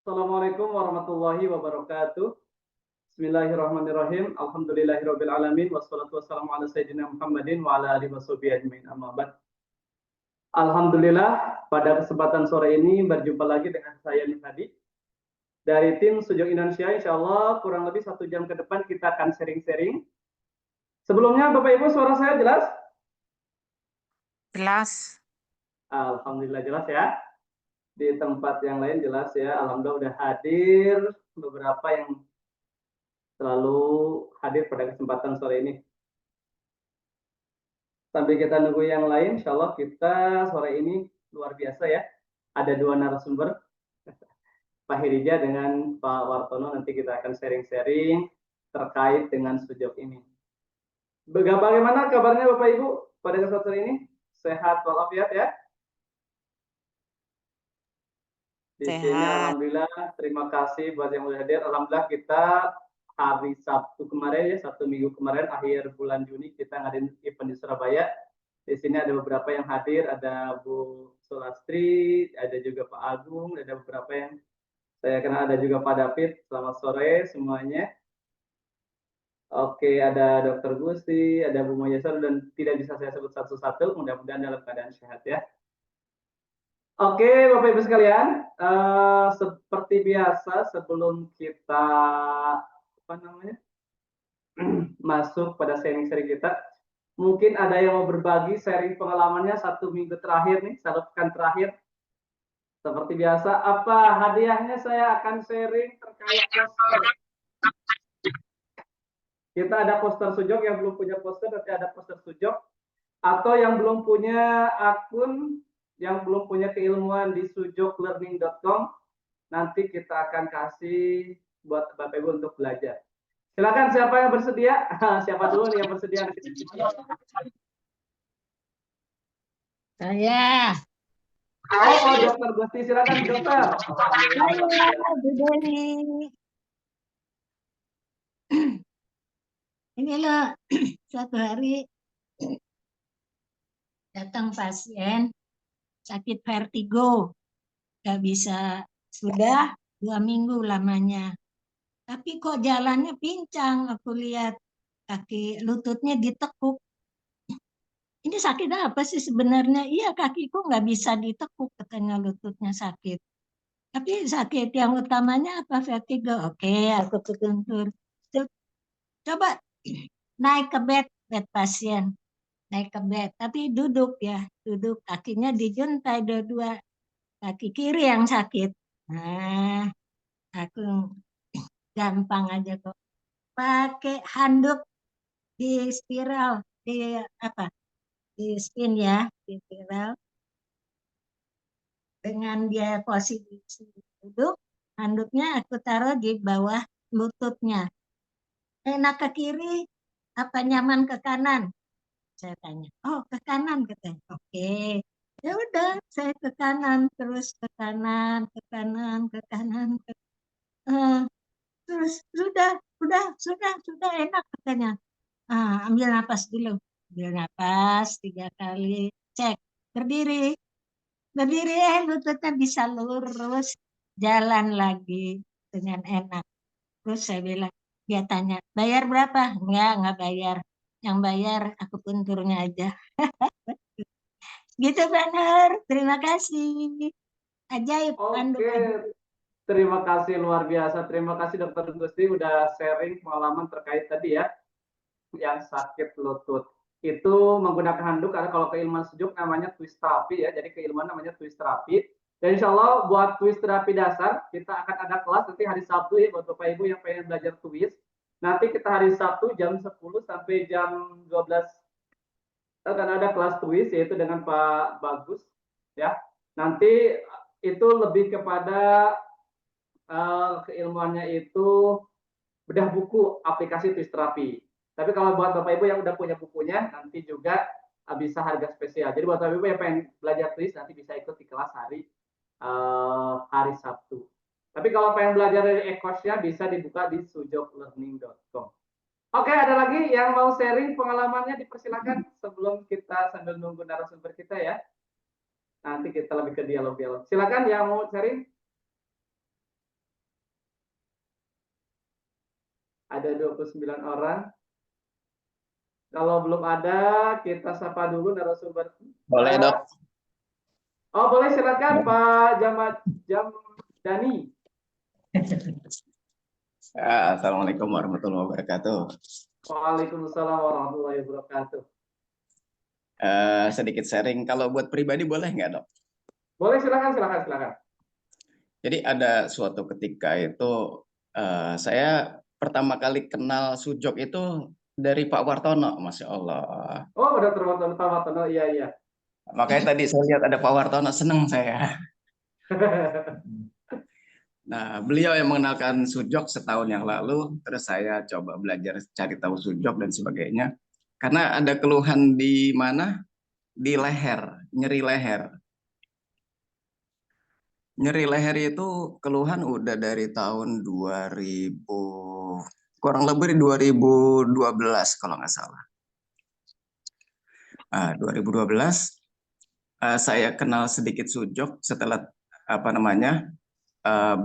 Assalamualaikum warahmatullahi wabarakatuh. Bismillahirrahmanirrahim. Alhamdulillahirabbil alamin wassalatu wassalamu ala sayyidina Muhammadin wa ala alihi washabihi ajmain. Amma ba'd. Alhamdulillah, pada kesempatan sore ini berjumpa lagi dengan saya Nur Hadi dari tim Sujok Indonesia. Insyaallah kurang lebih 1 jam ke depan kita akan sharing-sharing. Sebelumnya Bapak Ibu suara saya jelas? Jelas. Alhamdulillah jelas ya. Di tempat yang lain jelas ya. Alhamdulillah udah hadir beberapa yang selalu hadir pada kesempatan sore ini. Sambil kita nunggu yang lain, insya Allah kita sore ini luar biasa ya. Ada 2 narasumber, Pak Hirija dengan Pak Wartono. Nanti kita akan sharing-sharing terkait dengan sujud ini. Bagaimana kabarnya Bapak Ibu pada kesempatan ini? Sehat walafiat ya? Di sini alhamdulillah, terima kasih buat yang sudah hadir. Alhamdulillah kita hari Sabtu kemarin ya, 1 minggu kemarin akhir bulan Juni kita ngadain event di Surabaya. Di sini ada beberapa yang hadir, ada Bu Sulastri, ada juga Pak Agung, ada beberapa yang saya kenal, ada juga Pak David. Selamat sore semuanya. Oke, ada Dr. Gusti, ada Bu Mayasar, dan tidak bisa saya sebut satu-satu, mudah-mudahan dalam keadaan sehat ya. Oke, Bapak Ibu sekalian, seperti biasa sebelum kita masuk pada sharing-sharing kita, mungkin ada yang mau berbagi sharing pengalamannya 1 minggu terakhir nih, 1 pekan terakhir. Seperti biasa, apa hadiahnya saya akan sharing terkait poster. Kita ada poster Sujok, yang belum punya poster nanti ada poster Sujok, atau yang belum punya akun, yang belum punya keilmuan di sujoklearning.com, nanti kita akan kasih buat Bapak Ibu untuk belajar. Silakan siapa yang bersedia? Siapa dulu nih yang bersedia? Saya. Oh, Dokter Gusti, silakan dokter. Ini loh, suatu hari datang pasien sakit vertigo, nggak bisa, sudah 2 minggu lamanya. Tapi kok jalannya pincang, aku lihat kaki lututnya ditekuk. Ini sakit apa sih sebenarnya? Iya, kakiku nggak bisa ditekuk, katanya lututnya sakit. Tapi sakit yang utamanya apa? Vertigo. Oke, aku tutur. Coba naik ke bed pasien. Naik ke bed, tapi duduk ya. Duduk, kakinya dijuntai dua-dua. Kaki kiri yang sakit. Nah, aku gampang aja kok. Pakai handuk di spiral. Di apa? Di spin ya. Di spiral. Dengan dia posisi duduk, handuknya aku taruh di bawah lututnya. Enak ke kiri, apa nyaman ke kanan? Saya tanya. Oh, ke kanan katanya. Oke. Ya udah, saya ke kanan, terus ke kanan, ke kanan, ke kanan. Terus sudah enak katanya. Ambil napas dulu. Ambil napas 3 kali. Cek. Berdiri. Lututnya bisa lurus, jalan lagi dengan enak. Terus saya bilang, dia tanya, bayar berapa? Enggak bayar. Yang bayar aku punturnya aja. Gitu benar. Terima kasih. Ajaib. Oke, terima kasih luar biasa. Terima kasih Dokter Gusti udah sharing pengalaman terkait tadi ya, yang sakit lutut. Itu menggunakan handuk, karena kalau keilmuan Sujok namanya twist terapi ya, jadi keilmuan namanya twist terapi. Dan insya Allah buat twist terapi dasar, kita akan ada kelas nanti hari Sabtu ya, buat Bapak Ibu yang pengen belajar twist. Nanti kita hari Sabtu jam 10 sampai jam 12 akan ada kelas twist, yaitu dengan Pak Bagus ya. Nanti itu lebih kepada keilmuannya itu bedah buku aplikasi twist terapi. Tapi kalau buat Bapak Ibu yang udah punya bukunya, nanti juga bisa harga spesial. Jadi buat Bapak Ibu yang pengen belajar twist, nanti bisa ikut di kelas hari Sabtu. Tapi kalau pengen belajar dari e-course-nya, bisa dibuka di sujoklearning.com. Oke, ada lagi yang mau sharing pengalamannya, dipersilakan sebelum kita sambil nunggu narasumber kita ya. Nanti kita lebih ke dialog-dialog. Silakan yang mau sharing. Ada 29 orang. Kalau belum ada, kita sapa dulu narasumber Boleh, kita. Dok. Oh, boleh silakan Pak Jamdani. Assalamualaikum warahmatullahi wabarakatuh. Waalaikumsalam warahmatullahi wabarakatuh. Sedikit sharing, kalau buat pribadi boleh nggak, Dok? Boleh, silakan. Jadi ada suatu ketika itu saya pertama kali kenal sujok itu dari Pak Wartono, Masya Allah. Oh, udah terwaktu Pak Wartono, iya. Makanya tadi saya lihat ada Pak Wartono, seneng saya. Nah, beliau yang mengenalkan sujok setahun yang lalu, terus saya coba belajar cari tahu sujok dan sebagainya. Karena ada keluhan di mana? Di leher, nyeri leher. Nyeri leher itu keluhan udah dari tahun 2000, kurang lebih 2012 kalau nggak salah. 2012 saya kenal sedikit sujok setelah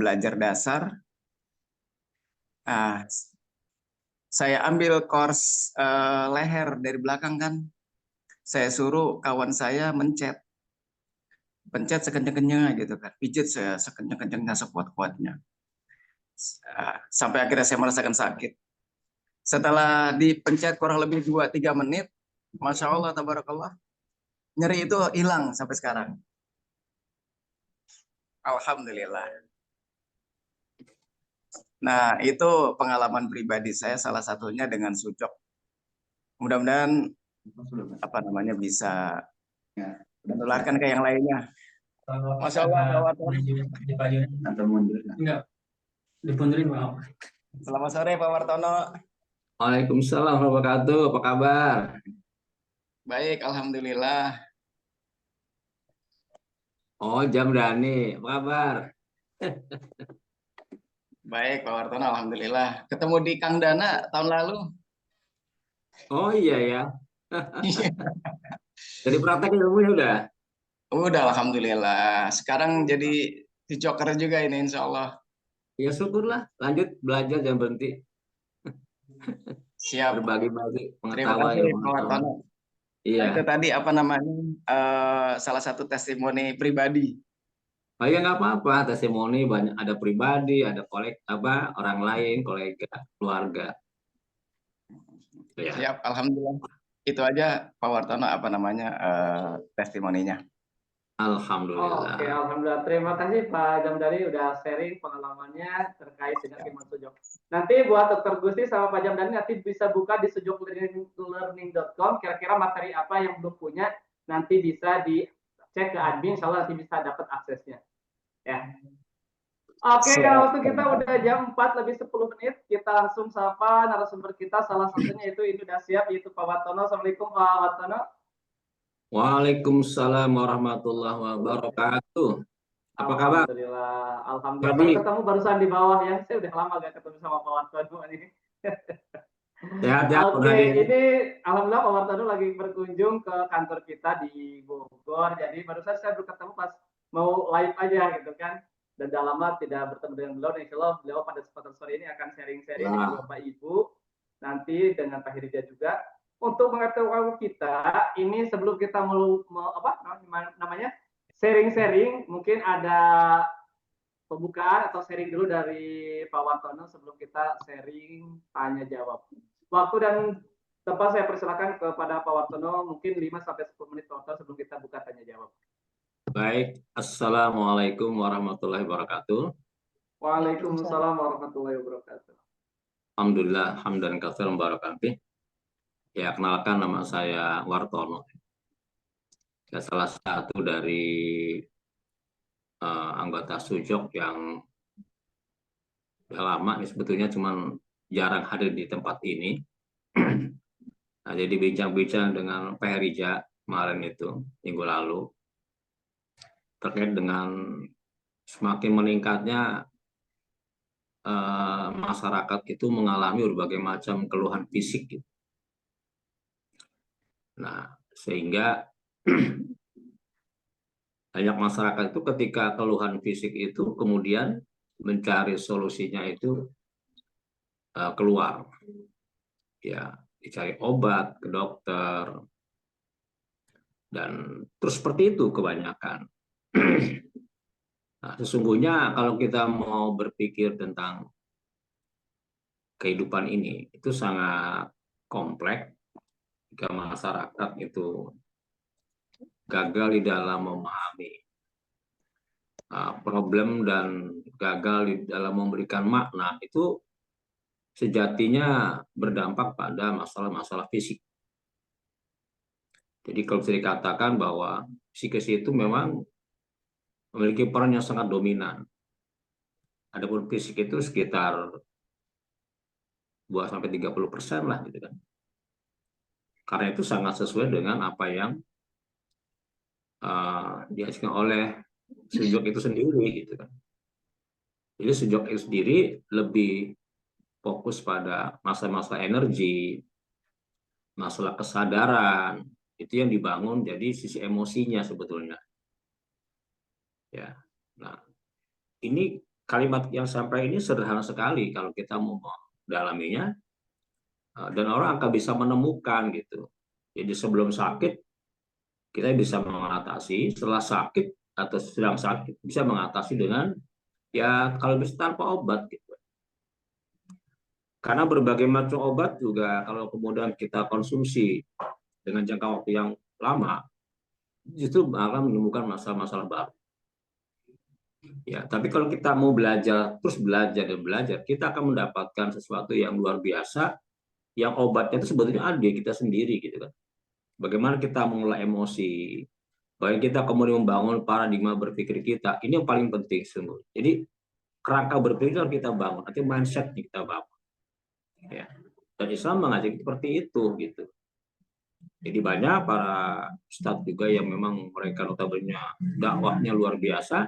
belajar dasar. Saya ambil course leher dari belakang kan. Saya suruh kawan saya pencet sekencang-kencangnya gitu kan. Pijit saya sekencang-kencangnya, sekuat-kuatnya. Sampai akhirnya saya merasakan sakit. Setelah dipencet kurang lebih 2-3 menit, Masya Allah, tabarakallah, nyeri itu hilang sampai sekarang. Alhamdulillah. Nah, itu pengalaman pribadi saya, salah satunya dengan sujok. Mudah-mudahan bisa menularkan ke yang lainnya. Masya Allah, Pak Wartono. Selamat sore, Pak Wartono. Waalaikumsalam warahmatullahi wabarakatuh. Apa kabar? Baik, alhamdulillah. Oh, Jamdani. Apa kabar? Baik, Pak Wartono, alhamdulillah. Ketemu di Kang Dana tahun lalu. Oh iya ya. Jadi praktek ilmunya udah. Udah, alhamdulillah. Sekarang jadi si joker juga ini, insya Allah. Ya syukurlah. Lanjut belajar jangan berhenti. Siap. Berbagi-bagi Terima pengetahuan. kasih, Pak Wartono. Iya. Nah, itu tadi salah satu testimoni pribadi. Oh ya nggak apa-apa. Testimoni banyak. Ada pribadi, ada orang lain, kolega, keluarga. Ya. Siap, alhamdulillah. Itu aja Pak Wartono testimoninya. Alhamdulillah. Oke, alhamdulillah. Terima kasih Pak Jamdani udah sharing pengalamannya terkait dengan iman sujok. Nanti buat Dr. Gusti sama Pak Jamdani nanti bisa buka di sujoklearning.com. Kira-kira materi apa yang belum punya nanti bisa dicek ke admin. Insya Allah nanti bisa dapat aksesnya. Ya. Oke, karena waktu kita udah jam 4 lebih 10 menit, kita langsung sapa narasumber kita. Salah satunya itu ini udah siap, yaitu Pak Wartono. Assalamualaikum Pak Wartono. Waalaikumsalam warahmatullahi wabarakatuh. Apa kabar? Alhamdulillah. Baru ketemu barusan di bawah ya. Saya udah lama gak ketemu sama Pak Wartono ini. Sehat-sehat. Oke, ini alhamdulillah Pak Wartono lagi berkunjung ke kantor kita di Bogor. Jadi barusan saya baru ketemu pas mau live aja gitu kan. Dan udah lama tidak bertemu dengan beliau. Insya Allah beliau pada kesempatan sore ini akan sharing-sharing dengan Bapak Ibu. Nanti dengan Pak Hirja juga. Untuk mengetahui kita, ini sebelum kita sharing-sharing, mungkin ada pembukaan atau sharing dulu dari Pak Wartono sebelum kita sharing tanya jawab. Waktu dan tempat saya persilakan kepada Pak Wartono mungkin 5-10 menit total sebelum kita buka tanya jawab. Baik, Assalamualaikum warahmatullahi wabarakatuh. Waalaikumsalam warahmatullahi wabarakatuh. Alhamdulillah, hamdan katsiran barakatuh. Ya, kenalkan nama saya Wartono. Saya salah satu dari anggota Sujok yang udah lama nih, sebetulnya cuma jarang hadir di tempat ini. Nah, jadi bincang-bincang dengan Pak Herija kemarin itu, minggu lalu, terkait dengan semakin meningkatnya masyarakat itu mengalami berbagai macam keluhan fisik. Gitu. Nah, sehingga banyak masyarakat itu ketika keluhan fisik itu kemudian mencari solusinya itu keluar, ya dicari obat ke dokter, dan terus seperti itu kebanyakan. Nah, sesungguhnya kalau kita mau berpikir tentang kehidupan ini, itu sangat kompleks jika masyarakat itu gagal di dalam memahami problem dan gagal di dalam memberikan makna, itu sejatinya berdampak pada masalah-masalah fisik. Jadi kalau bisa dikatakan bahwa psikis itu memang memiliki peran yang sangat dominan. Adapun fisik itu sekitar 2-30% lah gitu kan. Karena itu sangat sesuai dengan apa yang dihasilkan oleh sujok itu sendiri gitu kan. Jadi sujok itu sendiri lebih fokus pada masalah-masalah energi, masalah kesadaran, itu yang dibangun jadi sisi emosinya sebetulnya. Ya. Nah, ini kalimat yang sampai ini sederhana sekali kalau kita mau mendalaminya, dan orang akan bisa menemukan gitu. Jadi sebelum sakit kita bisa mengatasi, setelah sakit atau sedang sakit bisa mengatasi dengan ya kalau bisa tanpa obat gitu. Karena berbagai macam obat juga kalau kemudian kita konsumsi dengan jangka waktu yang lama, justru akan menemukan masalah-masalah baru. Ya, tapi kalau kita mau belajar, terus belajar dan belajar, kita akan mendapatkan sesuatu yang luar biasa, yang obatnya itu sebetulnya ada di kita sendiri gitu kan. Bagaimana kita mengelola emosi, bagaimana kita kemudian membangun paradigma berpikir kita, ini yang paling penting sungguh. Jadi kerangka berpikir harus kita bangun, artinya mindset kita bangun. Ya. Dan Islam mengajak seperti itu gitu. Jadi banyak para ustadz juga yang memang mereka notabene dakwahnya luar biasa,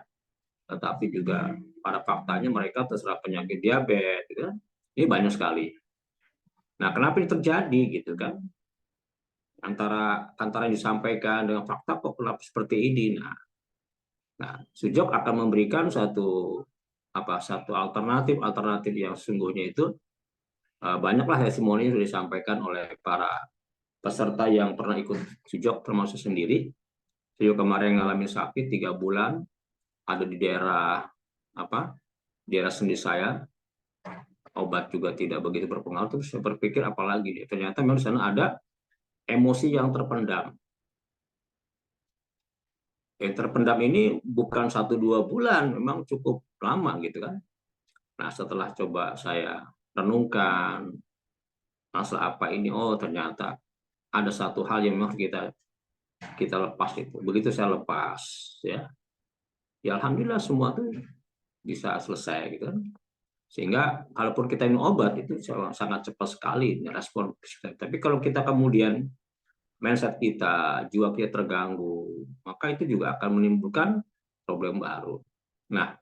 tetapi juga pada faktanya mereka terserap penyakit diabetes, gitu kan? Ini banyak sekali. Nah, kenapa ini terjadi gitu kan? Antara yang disampaikan dengan fakta kok kenapa seperti ini? Nah, Sujok akan memberikan satu alternatif yang sesungguhnya itu banyaklah testimoni yang sudah disampaikan oleh para peserta yang pernah ikut Sujok termasuk sendiri. Sujok kemarin mengalami sakit 3 bulan, ada di daerah sendi saya, obat juga tidak begitu berpengaruh. Terus saya berpikir apalagi ternyata memang di sana ada emosi yang terpendam. Yang terpendam ini bukan 1-2 bulan, memang cukup lama gitu kan. Nah, setelah coba saya renungkan masalah apa ini, oh ternyata ada satu hal yang memang kita lepas itu. Begitu saya lepas, ya alhamdulillah semua tuh bisa selesai gitu kan. Sehingga kalaupun kita minum obat itu sangat cepat sekali respon kita. Tapi kalau kita kemudian mindset kita, jiwa kita terganggu, maka itu juga akan menimbulkan problem baru. Nah,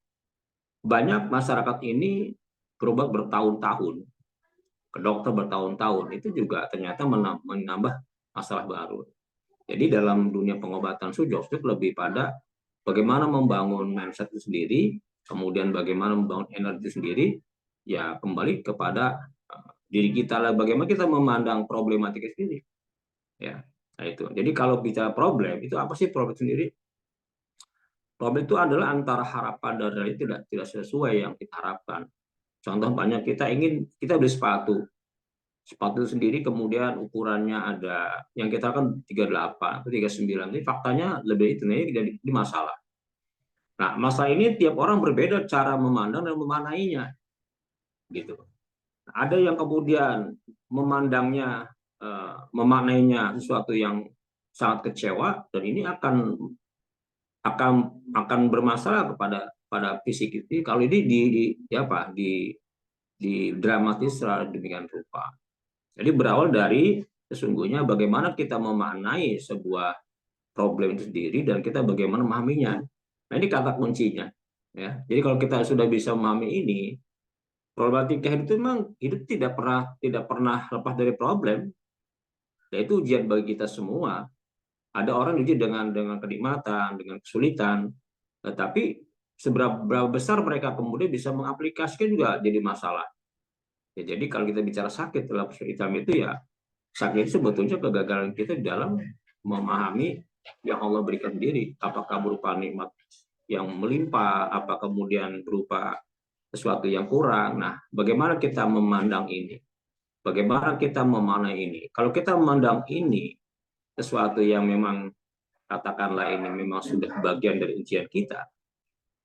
banyak masyarakat ini berobat bertahun-tahun, ke dokter bertahun-tahun, itu juga ternyata menambah masalah baru. Jadi dalam dunia pengobatan Sujok lebih pada bagaimana membangun mindset itu sendiri, kemudian bagaimana membangun energi sendiri, ya kembali kepada diri kita lah, bagaimana kita memandang problematika sendiri. Ya, nah itu. Jadi kalau bicara problem, itu apa sih problem sendiri? Problem itu adalah antara harapan dan realitas tidak sesuai yang kita harapkan. Contoh banyak kita beli sepatu itu sendiri kemudian ukurannya ada yang kita kan 38 atau 39, jadi faktanya lebih itu nih jadi masalah. Nah, masalah ini tiap orang berbeda cara memandang dan memaknainya, gitu. Ada yang kemudian memandangnya, memaknainya sesuatu yang sangat kecewa, dan ini akan bermasalah pada fisik itu kalau ini di dramatis secara demikian rupa. Jadi berawal dari sesungguhnya bagaimana kita memaknai sebuah problem itu sendiri dan kita bagaimana memahaminya. Nah, ini kata kuncinya. Ya. Jadi kalau kita sudah bisa memahami ini, problematika hidup itu memang hidup tidak pernah lepas dari problem. Dan itu ujian bagi kita semua. Ada orang diuji dengan kenikmatan, dengan kesulitan, tetapi seberapa besar mereka kemudian bisa mengaplikasikan juga jadi masalah. Ya, jadi kalau kita bicara sakit dalam Islam itu ya sakit itu sebetulnya kegagalan kita di dalam memahami yang Allah berikan diri, apakah berupa nikmat yang melimpah, apa kemudian berupa sesuatu yang kurang. Nah, bagaimana kita memandang ini? Bagaimana kita memaknai ini? Kalau kita memandang ini sesuatu yang memang katakanlah ini memang sudah bagian dari ujian kita,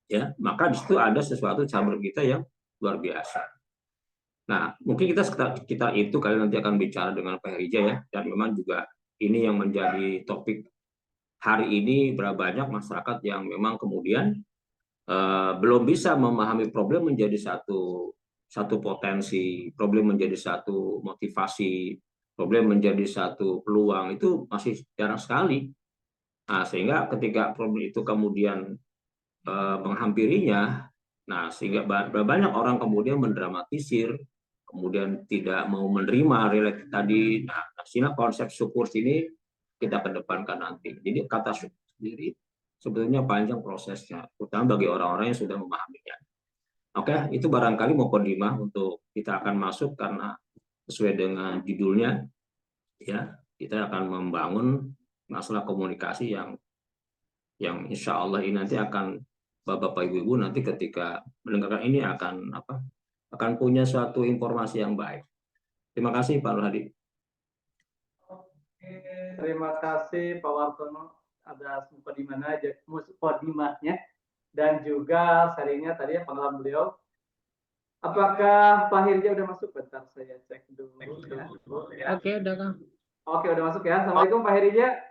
ya, maka di situ ada sesuatu sabar kita yang luar biasa. Nah, mungkin kita itu kali nanti akan bicara dengan Pak Herija ya, dan memang juga ini yang menjadi topik hari ini, berapa banyak masyarakat yang memang kemudian belum bisa memahami problem menjadi satu potensi, problem menjadi satu motivasi, problem menjadi satu peluang, itu masih jarang sekali. Nah, sehingga ketika problem itu kemudian menghampirinya, nah sehingga banyak orang kemudian mendramatisir, kemudian tidak mau menerima relate tadi. Nah, sehingga konsep syukur sini kita kedepankan nanti. Jadi kata syukur sendiri sebetulnya panjang prosesnya, terutama bagi orang-orang yang sudah memahaminya. Oke, itu barangkali mukadimah untuk kita akan masuk, karena sesuai dengan judulnya, ya, kita akan membangun masalah komunikasi yang insya Allah ini nanti akan Bapak Ibu nanti ketika mendengarkan ini akan punya suatu informasi yang baik. Terima kasih Pak Hadi. Terima kasih Pak Wartono atas mukadimahnya dan juga sharingnya tadi ya, pengalaman beliau. Apakah Pak Hirja udah masuk? Bentar saya cek dulu ya. Oke, udah Kang. Oke, udah masuk ya. Assalamualaikum Pak Hirja.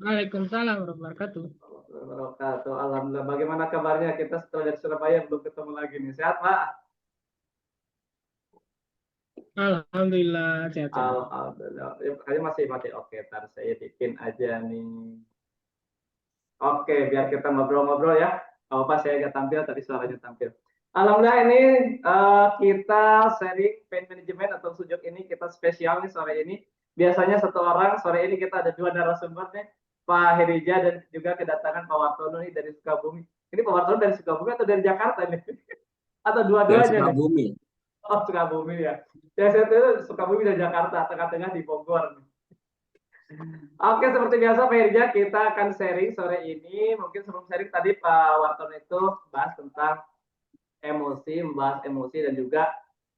Waalaikumsalam warahmatullahi wabarakatuh. Wabarakatuh. Alhamdulillah. Bagaimana kabarnya? Kita setelah dari Surabaya belum ketemu lagi nih. Sehat Pak? Alhamdulillah sehat. Alhamdulillah. Kayaknya masih oke. Ntar saya bikin aja nih. Oke, biar kita ngobrol-ngobrol ya. Apa saya agak tampil tadi suaranya tampil. Alhamdulillah ini kita sharing pain management atau sujud ini kita spesial nih sore ini. Biasanya satu orang, sore ini kita ada dua narasumber nih, Pak Herija dan juga kedatangan Pak Wartono nih dari Sukabumi. Ini Pak Wartono dari Sukabumi atau dari Jakarta nih? Atau dua-duanya nih? Sukabumi. Oh, Sukabumi ya. Ya, saya tuh Sukabumi dan Jakarta, tengah-tengah di Bogor. Oke, seperti biasa Pak Herja, kita akan sharing sore ini. Mungkin sebelum sharing tadi Pak Wartono itu bahas tentang emosi, membahas emosi dan juga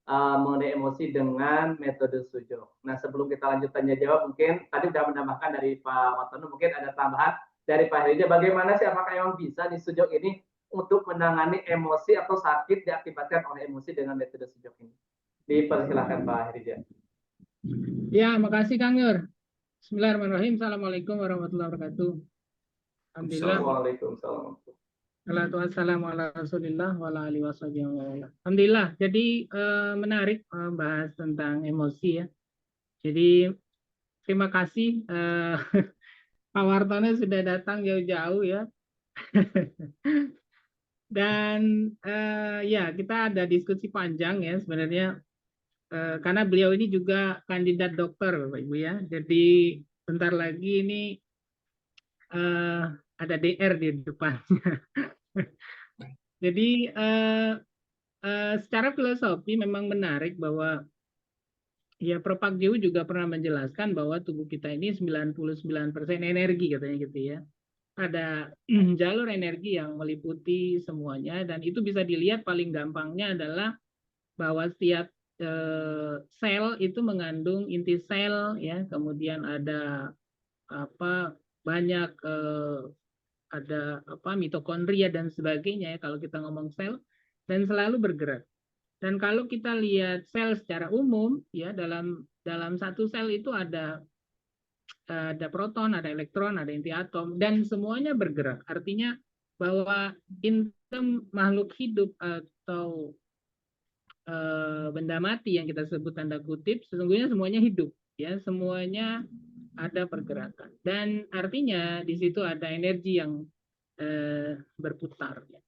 mengenai emosi dengan metode sujud. Nah, sebelum kita lanjut tanya jawab, mungkin tadi sudah menambahkan dari Pak Wartono, mungkin ada tambahan dari Pak Herja. Bagaimana sih, apakah memang bisa di sujud ini untuk menangani emosi atau sakit diakibatkan oleh emosi dengan metode sujud ini? Dipersilakan Pak Herja. Ya, makasih Kang Nur. Bismillahirrahmanirrahim. Assalamualaikum warahmatullahi wabarakatuh. Alhamdulillah. Waalaikumsalam. Wassalamualaikum warahmatullahi wabarakatuh. Alhamdulillah. Jadi menarik membahas tentang emosi ya. Jadi terima kasih Pak Wartono sudah datang jauh-jauh ya. Dan ya kita ada diskusi panjang ya sebenarnya. Karena beliau ini juga kandidat dokter Bapak Ibu ya. Jadi bentar lagi ini ada DR di depannya. Jadi secara filosofi memang menarik bahwa ya Prof. Jiu juga pernah menjelaskan bahwa tubuh kita ini 99% energi katanya gitu ya. Ada jalur energi yang meliputi semuanya dan itu bisa dilihat paling gampangnya adalah bahwa setiap sel itu mengandung inti sel ya, kemudian ada banyak ada mitokondria dan sebagainya ya kalau kita ngomong sel, dan selalu bergerak. Dan kalau kita lihat sel secara umum ya, dalam satu sel itu ada proton, ada elektron, ada inti atom, dan semuanya bergerak. Artinya bahwa makhluk hidup atau benda mati yang kita sebut tanda kutip, sesungguhnya semuanya hidup ya, semuanya ada pergerakan, dan artinya di situ ada energi yang berputar ya.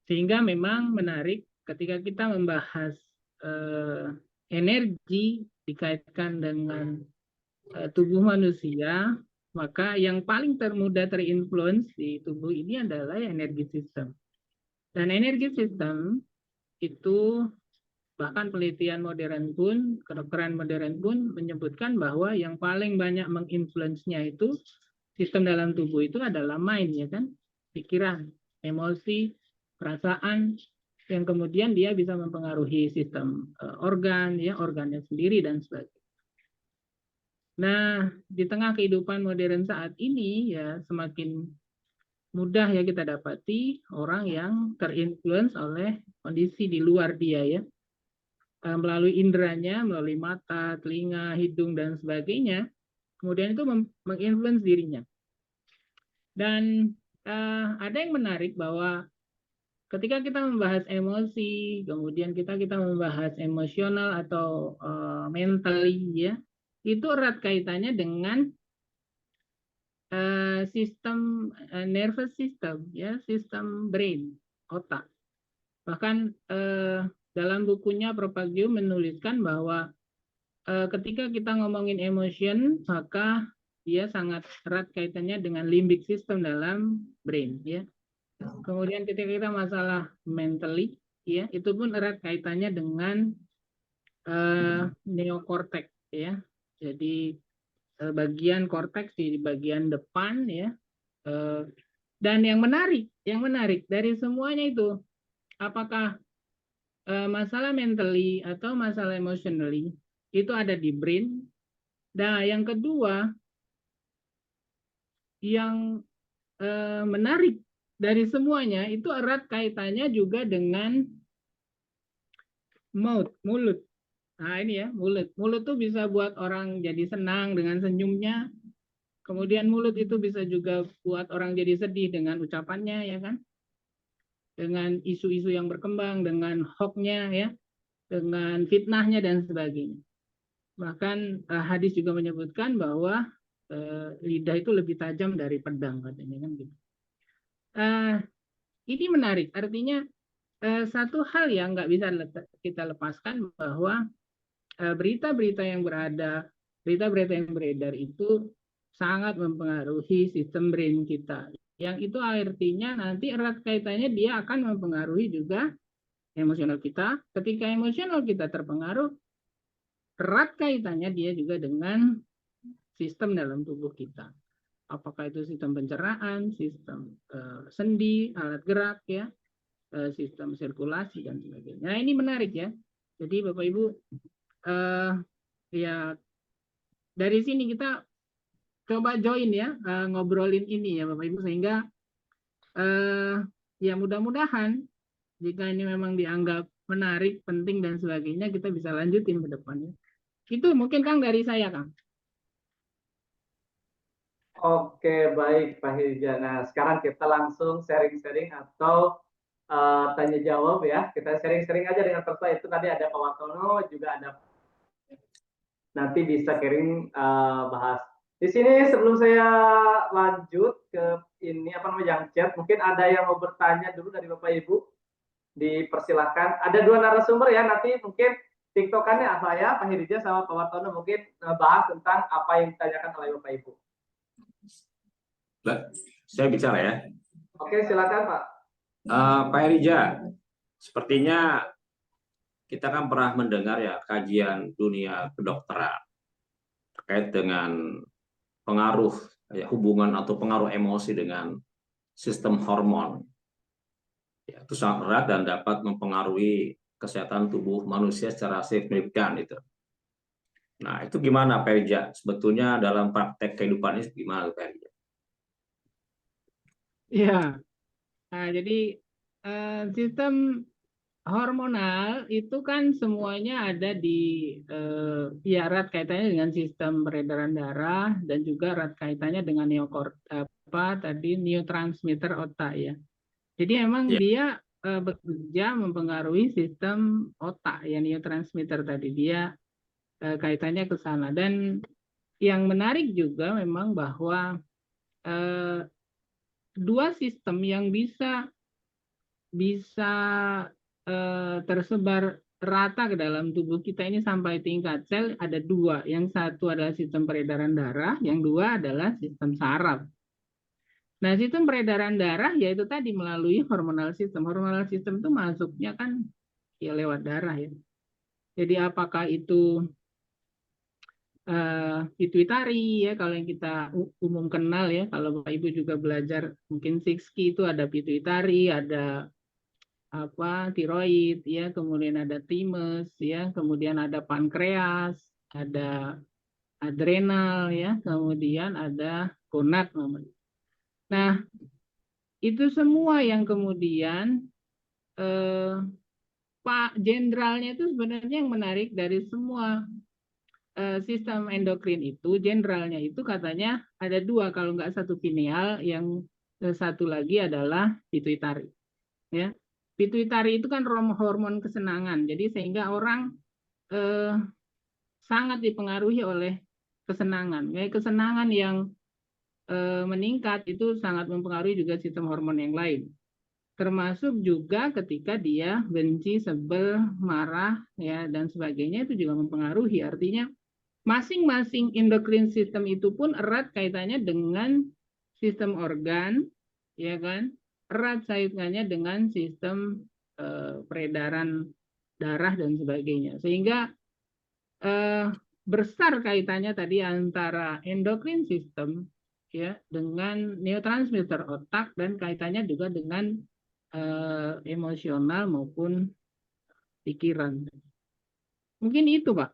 Sehingga memang menarik ketika kita membahas energi dikaitkan dengan tubuh manusia, maka yang paling mudah terinfluence di tubuh ini adalah energi sistem. Dan energi sistem itu Bahkan penelitian modern pun, kedokteran modern pun menyebutkan bahwa yang paling banyak menginfluence-nya itu sistem dalam tubuh itu adalah mind, ya kan? Pikiran, emosi, perasaan, yang kemudian dia bisa mempengaruhi sistem organ, ya, organnya sendiri dan sebagainya. Nah, di tengah kehidupan modern saat ini, ya, semakin mudah ya kita dapati orang yang terinfluence oleh kondisi di luar dia, ya, melalui inderanya, melalui mata, telinga, hidung, dan sebagainya, kemudian itu menginfluence dirinya. Dan ada yang menarik bahwa ketika kita membahas emosi, kemudian kita membahas emosional atau mentally, ya, itu erat kaitannya dengan sistem nervous system, ya, sistem brain, otak. Bahkan dalam bukunya Propak Gyu menuliskan bahwa ketika kita ngomongin emotion, maka dia sangat erat kaitannya dengan limbic system dalam brain, ya. Kemudian ketika kita masalah mentally, ya, itu pun erat kaitannya dengan neokortex, ya. Jadi bagian korteks di bagian depan, ya. Dan yang menarik dari semuanya itu, apakah masalah mentally atau masalah emotionally itu ada di brain. Nah, yang kedua yang menarik dari semuanya itu erat kaitannya juga dengan mulut. Nah, ini ya, mulut. Mulut tuh bisa buat orang jadi senang dengan senyumnya. Kemudian mulut itu bisa juga buat orang jadi sedih dengan ucapannya, ya kan? Dengan isu-isu yang berkembang, dengan hoax-nya, ya, dengan fitnahnya dan sebagainya. Bahkan hadis juga menyebutkan bahwa lidah itu lebih tajam dari pedang, katanya, kan gitu. Ini menarik, artinya satu hal yang nggak bisa kita lepaskan bahwa berita-berita yang beredar itu sangat mempengaruhi sistem brain kita. Yang itu artinya nanti erat kaitannya dia akan mempengaruhi juga emosional kita. Ketika emosional kita terpengaruh, erat kaitannya dia juga dengan sistem dalam tubuh kita. Apakah itu sistem pencernaan, sistem sendi, alat gerak, ya, sistem sirkulasi dan sebagainya. Nah, ini menarik, ya. Jadi Bapak Ibu, ya, dari sini kita coba join, ya, ngobrolin ini, ya Bapak Ibu, sehingga ya mudah-mudahan jika ini memang dianggap menarik, penting dan sebagainya, kita bisa lanjutin ke depannya. Itu mungkin Kang dari saya, Kang. Oke, baik Pak Hirja. Nah, sekarang kita langsung sharing-sharing atau tanya jawab, ya. Kita sharing-sharing aja dengan peserta. Itu tadi ada Pak Wartono, juga ada, nanti bisa sharing bahas. Di sini sebelum saya lanjut ke ini yang chat, mungkin ada yang mau bertanya dulu dari Bapak Ibu. Dipersilahkan. Ada 2 narasumber, ya, nanti mungkin tiktokannya saya, Pak Hirja sama Pak Wartono, mungkin bahas tentang apa yang ditanyakan oleh Bapak Ibu. Saya bicara, ya. Oke, silakan Pak. Pak Hirja, sepertinya kita kan pernah mendengar, ya, kajian dunia kedokteran terkait dengan pengaruh, ya, hubungan atau pengaruh emosi dengan sistem hormon. Ya, itu sangat erat dan dapat mempengaruhi kesehatan tubuh manusia secara signifikan itu. Nah, itu gimana Pak Hirja? Sebetulnya dalam praktek kehidupan ini gimana Pak Hirja? Iya. Nah, jadi sistem hormonal itu kan semuanya ada di ya, erat kaitannya dengan sistem peredaran darah dan juga erat kaitannya dengan neurotransmitter otak, ya. Jadi memang dia bekerja mempengaruhi sistem otak, ya, neurotransmitter tadi, dia kaitannya ke sana. Dan yang menarik juga memang bahwa dua sistem yang bisa tersebar rata ke dalam tubuh kita ini sampai tingkat sel ada 2. Yang satu adalah sistem peredaran darah, yang 2 adalah sistem saraf. Nah, sistem peredaran darah yaitu tadi melalui hormonal system. Hormonal system itu masuknya kan ya lewat darah, ya. Jadi apakah itu pituitari ya, kalau yang kita umum kenal ya, kalau Bapak Ibu juga belajar mungkin 6Q itu ada pituitari, ada tiroid ya, kemudian ada thymus ya, kemudian ada pankreas, ada adrenal ya, kemudian ada gonad namanya. Nah, itu semua yang kemudian Pak Jenderalnya itu sebenarnya yang menarik dari semua sistem endokrin itu, jenderalnya itu katanya ada dua, kalau nggak satu pineal, yang satu lagi adalah pituitari. Ya, pituitari itu kan hormon kesenangan, jadi sehingga orang sangat dipengaruhi oleh kesenangan. Kesenangan yang meningkat itu sangat mempengaruhi juga sistem hormon yang lain. Termasuk juga ketika dia benci, sebel, marah, ya dan sebagainya, itu juga mempengaruhi. Artinya masing-masing endokrin sistem itu pun erat kaitannya dengan sistem organ, ya kan? Erat kaitannya dengan sistem peredaran darah dan sebagainya. Sehingga besar kaitannya tadi antara endokrin sistem ya dengan neurotransmitter otak, dan kaitannya juga dengan emosional maupun pikiran. Mungkin itu, Pak.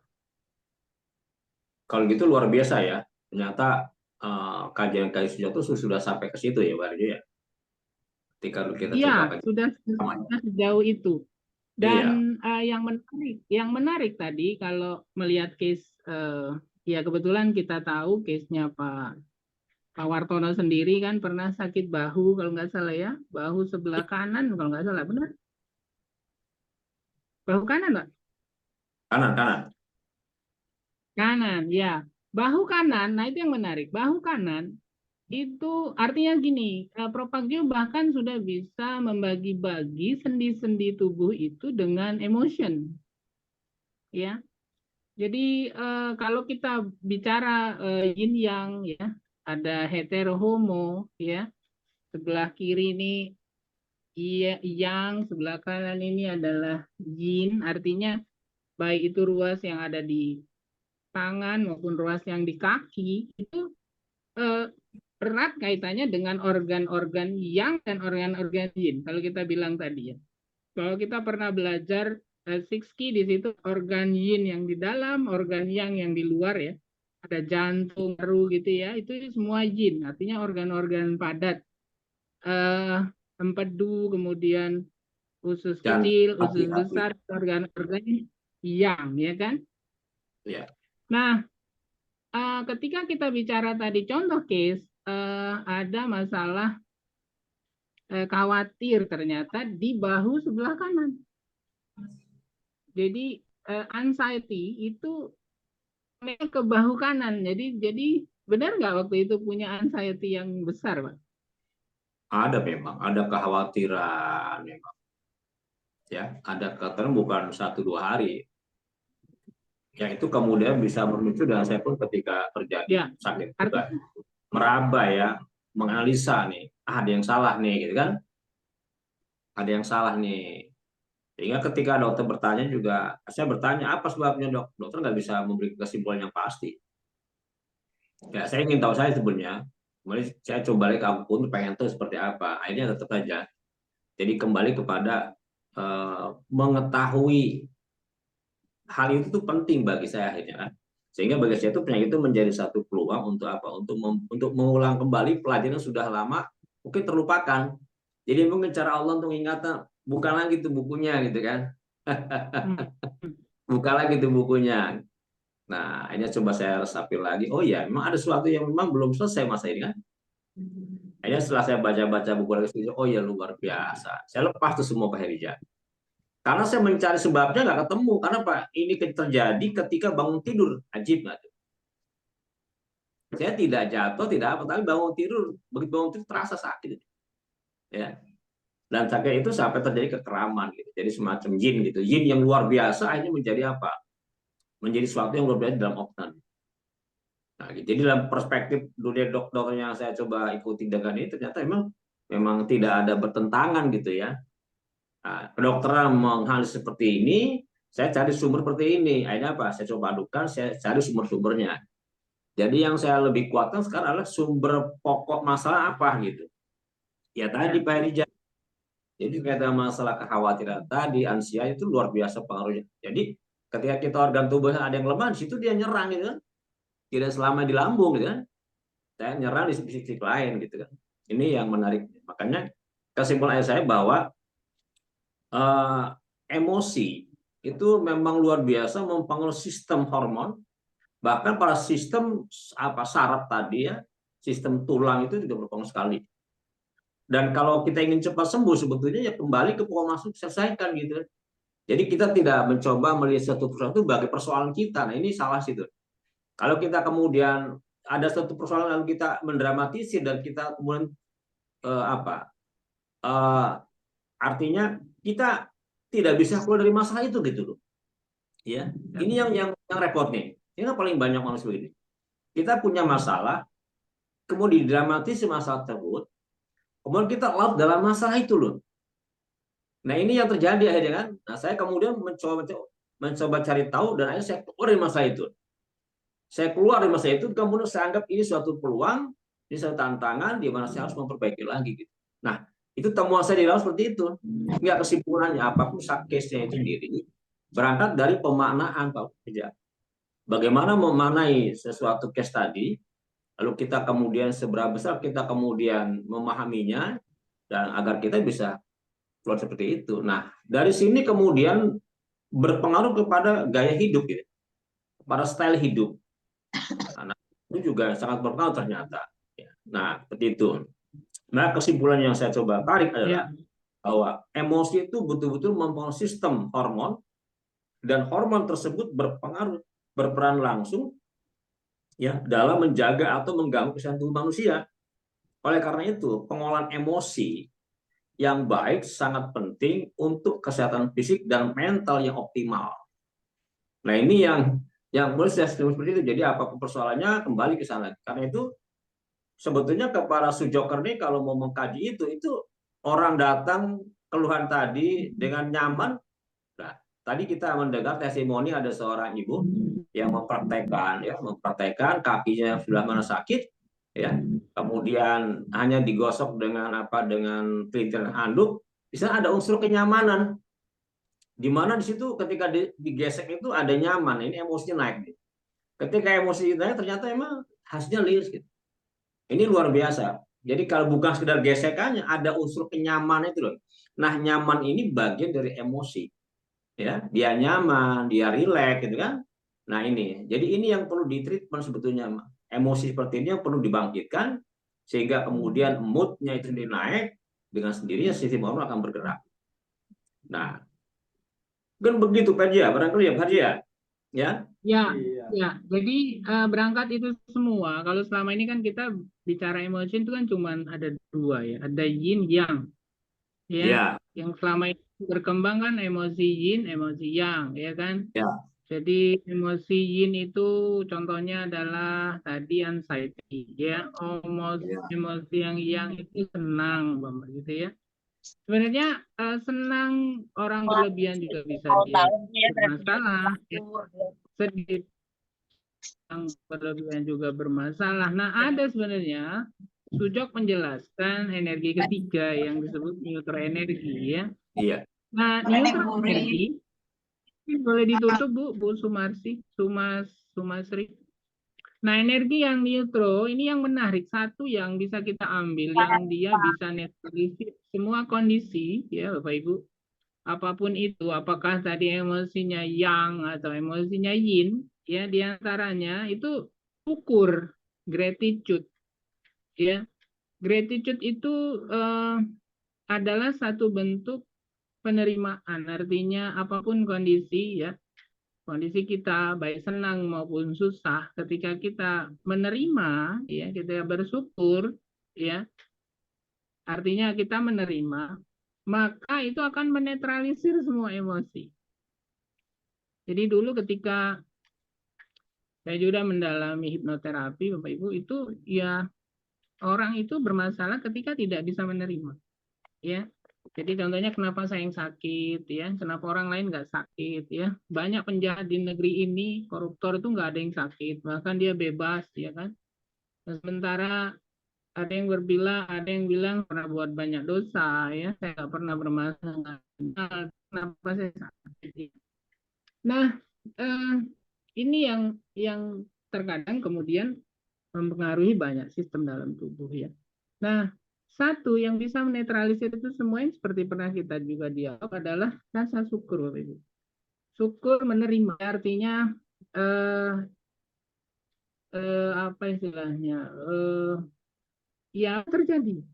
Kalau gitu luar biasa ya. Ternyata kajian-kajian itu sudah sampai ke situ ya, Pak Arjo ya. Ketika kita coba Iya, kaji. sudah sejauh itu. Dan Iya. yang menarik tadi kalau melihat case, ya kebetulan kita tahu case-nya Pak Wartono sendiri kan pernah sakit bahu kalau nggak salah ya, bahu sebelah kanan kalau nggak salah, benar? Bahu kanan, Pak? Kanan, kanan. Kanan, ya. Bahu kanan, nah itu yang menarik. Bahu kanan itu artinya gini, Prof. Pagio bahkan sudah bisa membagi-bagi sendi-sendi tubuh itu dengan emotion. Ya. Jadi kalau kita bicara yin yang ya, ada hetero homo ya. Sebelah kiri ini yang, sebelah kanan ini adalah yin, artinya baik itu ruas yang ada di tangan maupun ruas yang di kaki itu erat kaitannya dengan organ-organ yang dan organ-organ yin. Kalau kita bilang tadi ya, kalau kita pernah belajar 6Q, di situ organ yin yang di dalam, organ yang di luar ya, ada jantung, paru gitu ya, itu semua yin, artinya organ-organ padat. Empedu, kemudian usus kecil, usus besar, organ-organ yang, ya kan? Iya. Nah, ketika kita bicara tadi contoh case, ada masalah khawatir ternyata di bahu sebelah kanan. Jadi anxiety itu ke bahu kanan. Jadi benar nggak waktu itu punya anxiety yang besar, Pak? Ada memang, ada kekhawatiran memang. Ya, ada kekhawatiran bukan 1-2 hari. Ya itu kemudian bisa memicu, dan saya pun ketika terjadi Ya, sakit juga meraba ya, menganalisa nih, ada yang salah nih, gitu kan? Ada yang salah nih. Sehingga ketika dokter bertanya juga, saya bertanya apa sebabnya dok? Dokter nggak bisa memberi kesimpulan yang pasti. Ya saya ingin tahu saya sebenarnya. Kemudian saya coba lagi, aku pun pengen tahu seperti apa. Akhirnya tetap aja. Jadi kembali kepada mengetahui hal itu tuh penting bagi saya akhirnya kan. Sehingga bagi saya itu penyakit itu menjadi satu peluang untuk apa? Untuk mengulang kembali pelajaran yang sudah lama mungkin terlupakan. Jadi mungkin cara Allah untuk ingatan, bukan lagi itu bukunya gitu kan. Buka lagi tuh bukunya. Nah, ini coba saya resapi lagi. Oh ya, memang ada sesuatu yang memang belum selesai masa ini kan. Akhirnya setelah saya baca-baca buku lagi, oh ya luar biasa. Saya lepas tuh semua Pak Herija. Karena saya mencari sebabnya nggak ketemu. Karena Pak, ini terjadi ketika bangun tidur. Ajib nggak tuh? Saya tidak jatuh, tidak apa, tapi bangun tidur. Begitu bangun tidur terasa sakit. Ya. Dan sakit itu sampai terjadi kekeraman gitu. Jadi semacam yin gitu. Yin yang luar biasa akhirnya menjadi apa? Menjadi sesuatu yang luar biasa dalam oktan. Nah, jadi dalam perspektif dunia dokter yang saya coba ikuti dengan ini, ternyata memang tidak ada bertentangan gitu ya. Nah, kedokteran menganalisis seperti ini, saya cari sumber seperti ini. Akhirnya apa? Saya coba adukan, saya cari sumber-sumbernya. Jadi yang saya lebih kuatkan sekarang adalah sumber pokok masalah apa gitu. Ya tadi Pak Rijal. Jadi kata masalah kekhawatiran tadi, ansia itu luar biasa pengaruhnya. Jadi ketika kita organ tubuh ada yang lemah, di situ dia nyerang gitu kan. Tidak selama di lambung gitu kan. Saya nyerang di sisi lain gitu kan. Ini yang menarik. Makanya kesimpulan saya bahwa emosi itu memang luar biasa mempengaruhi sistem hormon, bahkan pada sistem saraf tadi ya, sistem tulang itu juga berpengaruh sekali. Dan kalau kita ingin cepat sembuh sebetulnya ya kembali ke pola masuk selesaikan gitu. Jadi kita tidak mencoba melihat satu persatu sebagai persoalan kita. Nah ini salah situ. Kalau kita kemudian ada satu persoalan lalu kita mendramatisir dan kita kemudian artinya kita tidak bisa keluar dari masalah itu gitu loh. Ya, ini yang repot nih. Ini yang paling banyak manusia ini. Kita punya masalah, kemudian didramatisir masalah tersebut, kemudian kita larut dalam masalah itu loh. Nah ini yang terjadi akhirnya kan. Nah saya kemudian mencoba cari tahu dan akhirnya saya keluar dari masalah itu. Saya keluar dari masalah itu, kemudian saya anggap ini suatu peluang, ini suatu tantangan di mana saya harus memperbaiki lagi gitu. Nah itu temuan saya di dalam seperti itu. Enggak kesimpulannya apapun case-nya itu sendiri berangkat dari pemaknaan Pak Peja. Bagaimana memaknai sesuatu case tadi, lalu kita kemudian seberapa besar kita kemudian memahaminya dan agar kita bisa keluar seperti itu. Nah, dari sini kemudian berpengaruh kepada gaya hidup ya, kepada style hidup. Nah, itu juga sangat berpengaruh ternyata. Nah, seperti itu. Nah, kesimpulan yang saya coba tarik adalah bahwa emosi itu betul-betul mempengaruhi sistem hormon dan hormon tersebut berperan langsung ya dalam menjaga atau mengganggu kesehatan tubuh manusia. Oleh karena itu, pengolahan emosi yang baik sangat penting untuk kesehatan fisik dan mental yang optimal. Nah, ini yang menurut saya seperti itu. Jadi apapun persoalannya kembali ke sana. Karena itu sebetulnya ke para sujoker ini kalau mau mengkaji itu orang datang keluhan tadi dengan nyaman. Nah, tadi kita mendengar testimoni ada seorang ibu yang mempraktekkan kakinya sudah mana sakit ya, kemudian hanya digosok dengan pelintir handuk, di sana ada unsur kenyamanan, di mana di situ ketika digesek itu ada nyaman, ini emosinya naik. Ketika emosi naik ternyata emang hasilnya liris gitu. Ini luar biasa. Jadi kalau bukan sekedar gesekannya, ada unsur kenyamanan itu loh. Nah, nyaman ini bagian dari emosi. Ya, dia nyaman, dia rileks gitu kan. Nah, ini. Jadi ini yang perlu ditreatment sebetulnya. Emosi seperti ini yang perlu dibangkitkan sehingga kemudian mood-nya itu sendiri naik, dengan sendirinya sistem hormon akan bergerak. Nah, kan begitu Pak Jia, barangkali ya Pak Jia. Ya. Ya. Jadi berangkat itu semua. Kalau selama ini kan kita bicara emosi itu kan cuma ada dua ya, ada yin yang, ya. Yang selama ini berkembang kan emosi yin, emosi yang, ya kan. Ya. Jadi emosi yin itu contohnya adalah tadi anxiety, ya. Emosi yang itu senang, Bapak, gitu ya. Sebenarnya senang orang berlebihan juga bisa dia bermasalah, ya. Sedih yang berlebihan juga bermasalah. Nah, ada sebenarnya Sujok menjelaskan energi ketiga yang disebut neuroenergi ya. Iya. Nah, neuroenergi boleh ditutup Bu Sumasri. Nah, energi yang neutro ini yang menarik, satu yang bisa kita ambil, yang dia bisa netralisir semua kondisi ya Bapak Ibu. Apapun itu, apakah tadi emosinya yang atau emosinya yin, ya diantaranya itu ukur gratitude, ya. Gratitude itu adalah satu bentuk penerimaan, artinya apapun kondisi, ya, kondisi kita baik senang maupun susah, ketika kita menerima, ya, kita bersyukur, ya, artinya kita menerima, maka itu akan menetralisir semua emosi. Jadi dulu ketika saya juga mendalami hipnoterapi, Bapak Ibu, itu ya orang itu bermasalah ketika tidak bisa menerima. Ya, Jadi contohnya kenapa saya yang sakit ya, kenapa orang lain nggak sakit ya. Banyak penjahat di negeri ini, koruptor itu nggak ada yang sakit, bahkan dia bebas ya kan. Nah, sementara ada yang bilang pernah buat banyak dosa ya, saya nggak pernah bermasalah. Nah, kenapa saya sakit? Nah, eh, ini yang terkadang kemudian mempengaruhi banyak sistem dalam tubuh ya. Nah, satu yang bisa menetralisir itu semuanya seperti pernah kita juga dialog adalah rasa syukur, Bapak Ibu. Syukur menerima artinya eh, apa istilahnya? Ya terjadi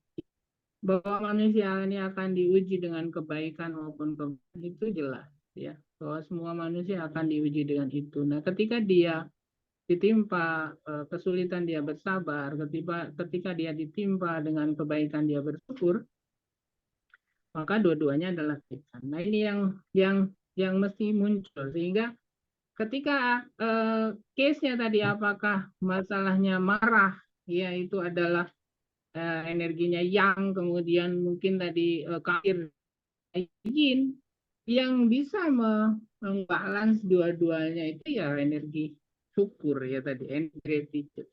bahwa manusia ini akan diuji dengan kebaikan maupun kebaikan itu jelas ya. Bahwa semua manusia akan diuji dengan itu. Nah, ketika dia ditimpa kesulitan dia bersabar, ketika dia ditimpa dengan kebaikan dia bersyukur, maka dua-duanya adalah kebaikan. Nah, ini yang mesti muncul sehingga ketika case-nya tadi apakah masalahnya marah, ya itu adalah energinya yang kemudian mungkin tadi kafir yin, yang bisa membalance dua-duanya itu ya energi syukur ya tadi, energi gratitude.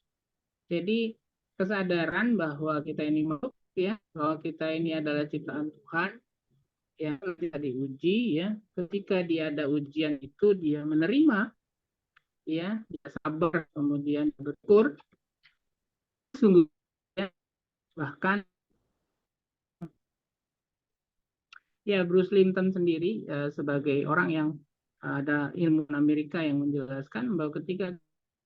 Jadi kesadaran bahwa kita ini makhluk ya, bahwa kita ini adalah ciptaan Tuhan, ya kita diuji ya. Ketika dia ada ujian itu dia menerima, ya dia sabar, kemudian bersyukur, sungguh ya, bahkan ya Bruce Linton sendiri sebagai orang yang ada ilmu Amerika yang menjelaskan bahwa ketika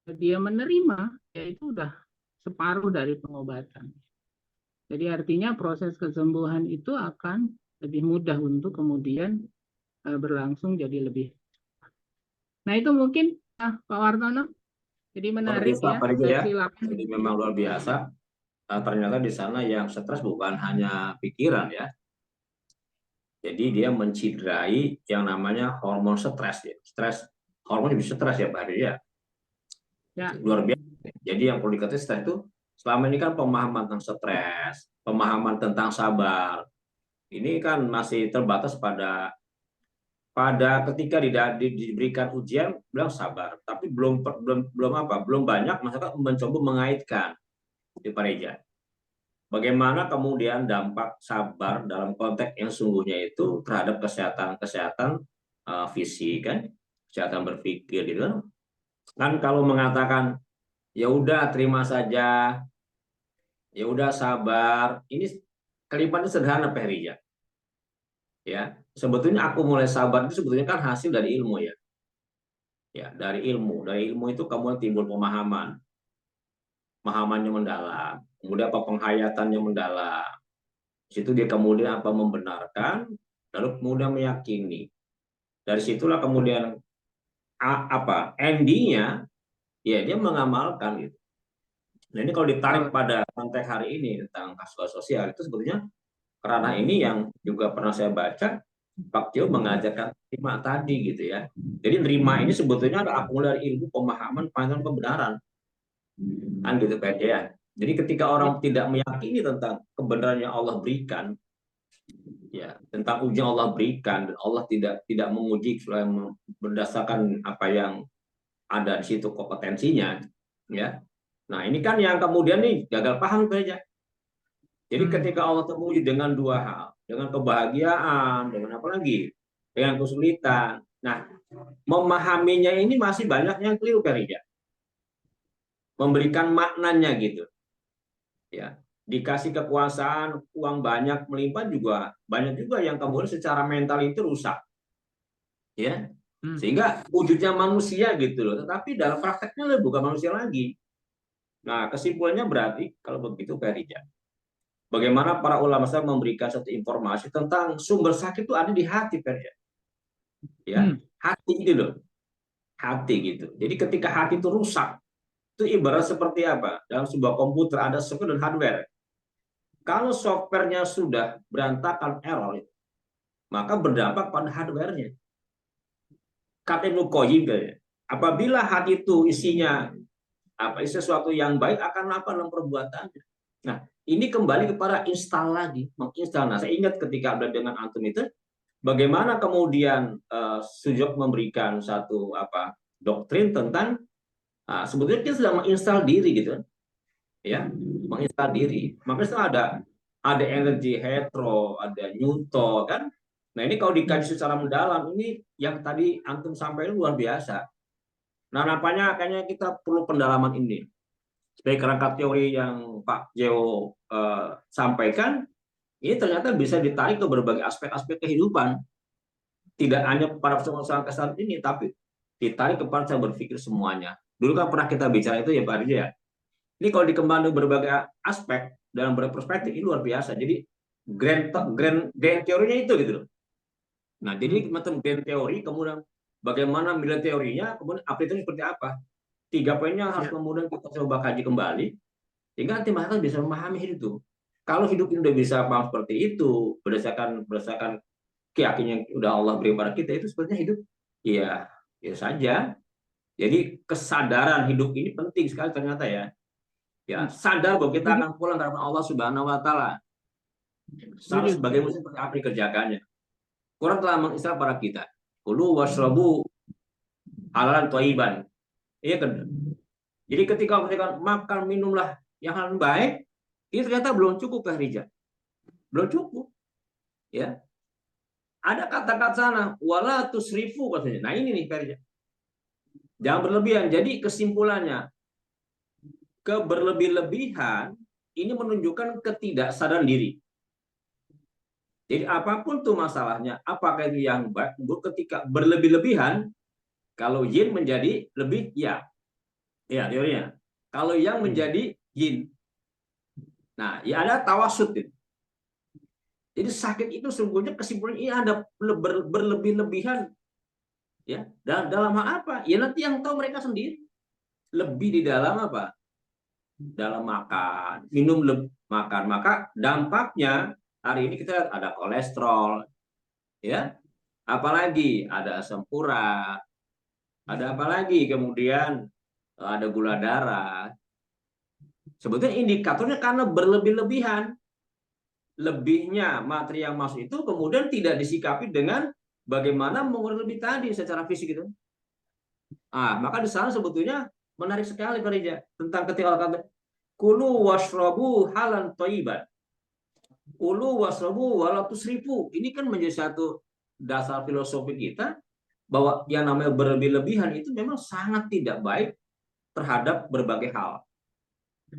dia menerima, ya itu udah separuh dari pengobatan. Jadi artinya proses kesembuhan itu akan lebih mudah untuk kemudian berlangsung jadi lebih. Nah itu mungkin Pak Wartono. Jadi Luar menarik biasa, ya. Pak Riko ya. Sesi 8. Jadi memang luar biasa. Ternyata di sana yang stres bukan hanya pikiran ya. Jadi dia menciderai yang namanya hormon stres ya. Stres, hormon bisa stres ya Pak Riko ya. Ya. Luar biasa. Jadi yang perlu dikatakan stres itu selama ini kan pemahaman tentang stres, pemahaman tentang sabar. Ini kan masih terbatas pada ketika diberikan ujian bilang sabar, tapi belum banyak masyarakat mencoba mengaitkan di Pareja. Bagaimana kemudian dampak sabar dalam konteks yang sungguhnya itu terhadap kesehatan fisik kan, kesehatan berpikir gitu kan. Kan kalau mengatakan ya udah terima saja, ya udah sabar, ini kalimatnya sederhana Pak Rija. Ya, sebetulnya aku mulai sabar itu sebetulnya kan hasil dari ilmu ya. Ya, dari ilmu itu kemudian timbul pemahamannya mendalam, kemudian apa penghayatannya mendalam. Di situ dia kemudian apa membenarkan, lalu kemudian meyakini. Dari situlah kemudian apa endingnya ya dia mengamalkan gitu. Nah ini kalau ditarik pada konteks hari ini tentang kasus sosial itu sebetulnya karena ini yang juga pernah saya baca Pak Tio mengajarkan terima tadi gitu ya. Jadi terima ini sebetulnya ada akumulasi ilmu, pemahaman, pengetahuan, kebenaran. Kan gitu Pak ya. Jadi ketika orang tidak meyakini tentang kebenaran yang Allah berikan, ya tentang ujian Allah berikan, dan Allah tidak menguji selain berdasarkan apa yang ada di situ kompetensinya, ya. Nah ini kan yang kemudian nih gagal paham saja. Jadi ketika Allah teruji dengan dua hal, dengan kebahagiaan, dengan apa lagi, dengan kesulitan. Nah, memahaminya ini masih banyak yang keliru Karija. Memberikan maknanya gitu. Ya, dikasih kekuasaan, uang banyak melimpah juga banyak juga yang kemudian secara mental itu rusak. Ya. Sehingga wujudnya manusia gitu loh, tetapi dalam prakteknya bukan manusia lagi. Nah, kesimpulannya berarti kalau begitu Karija. Bagaimana para ulama saya memberikan satu informasi tentang sumber sakit itu ada di hati, Ferja. Ya, hati itu loh. Hati gitu. Jadi ketika hati itu rusak, itu ibarat seperti apa? Dalam sebuah komputer ada software dan hardware. Kalau softwarenya sudah berantakan error, maka berdampak pada hardwarenya. Kata Ibnu Qayyim, apabila hati itu isinya sesuatu yang baik akan apa dalam perbuatannya. Nah, ini kembali kepada install lagi, menginstal. Nah, saya ingat ketika ada dengan antum itu, bagaimana kemudian Sujok memberikan satu doktrin tentang sebetulnya kita sedang menginstal diri gitu, ya, menginstal diri. Makanya ada energi hetero, ada Newton kan. Nah, ini kalau dikaji secara mendalam, ini yang tadi antum sampaikan luar biasa. Nah, nampaknya kayaknya kita perlu pendalaman ini. Sebagai kerangka teori yang Pak Jeo sampaikan, ini ternyata bisa ditarik ke berbagai aspek-aspek kehidupan. Tidak hanya pada persoalan kesehatan ini, tapi ditarik kepada cara berpikir semuanya. Dulu kan pernah kita bicara itu ya Pak Arja ya. Ini kalau dikembangkan berbagai aspek dalam berperspektif ini luar biasa. Jadi grand teorinya itu gitu loh. Nah, jadi macam grand teori, kemudian bagaimana nilai teorinya, kemudian aplikasinya seperti apa. 3 poinnya harus kemudian kita coba kaji kembali, sehingga nanti masyarakat bisa memahami itu. Kalau hidup ini udah bisa paham seperti itu, berdasarkan keyakinan yang udah Allah beri pada kita, itu sebenarnya hidup ya saja. Jadi kesadaran hidup ini penting sekali ternyata ya. Ya, sadar bahwa kita akan pulang ke Allah Subhanahu wa taala. Sebagai muslim seperti apa dikerjakannya. Quran telah mengisyaratkan pada kita, kulu washrabu halalan thayyiban. Iya kan? Jadi ketika mereka makan minumlah yang halal baik, ini ternyata belum cukup Rija. Belum cukup. Ya. Ada kata-kata sana, wala tusrifu katanya. Nah, ini nih Rija. Jangan berlebihan. Jadi kesimpulannya, keberlebih-lebihan ini menunjukkan ketidaksadaran diri. Jadi apapun tuh masalahnya, apakah itu yang baik, ketika berlebih-lebihan, kalau yin menjadi lebih ya teorinya. Kalau yang menjadi yin. Nah, ya ada tawasud. Jadi sakit itu sesungguhnya kesimpulannya ini ada berlebih-lebihan. Ya, dalam hal apa? Ya nanti yang tahu mereka sendiri. Lebih di dalam apa? Dalam makan, minum, makan. Maka dampaknya hari ini kita ada kolesterol, ya. Apalagi ada asam urat, ada apa lagi? Kemudian ada gula darah. Sebetulnya indikatornya karena berlebih-lebihan. Lebihnya materi yang masuk itu kemudian tidak disikapi dengan bagaimana mengurangi lebih tadi secara fisik itu. Maka di sana sebetulnya menarik sekali Pak Rija tentang ketika kata kulu washrabu halan thayyiban. Kulu washrabu wala tusrifu. Ini kan menjadi satu dasar filosofi kita bahwa yang namanya berlebih-lebihan itu memang sangat tidak baik terhadap berbagai hal.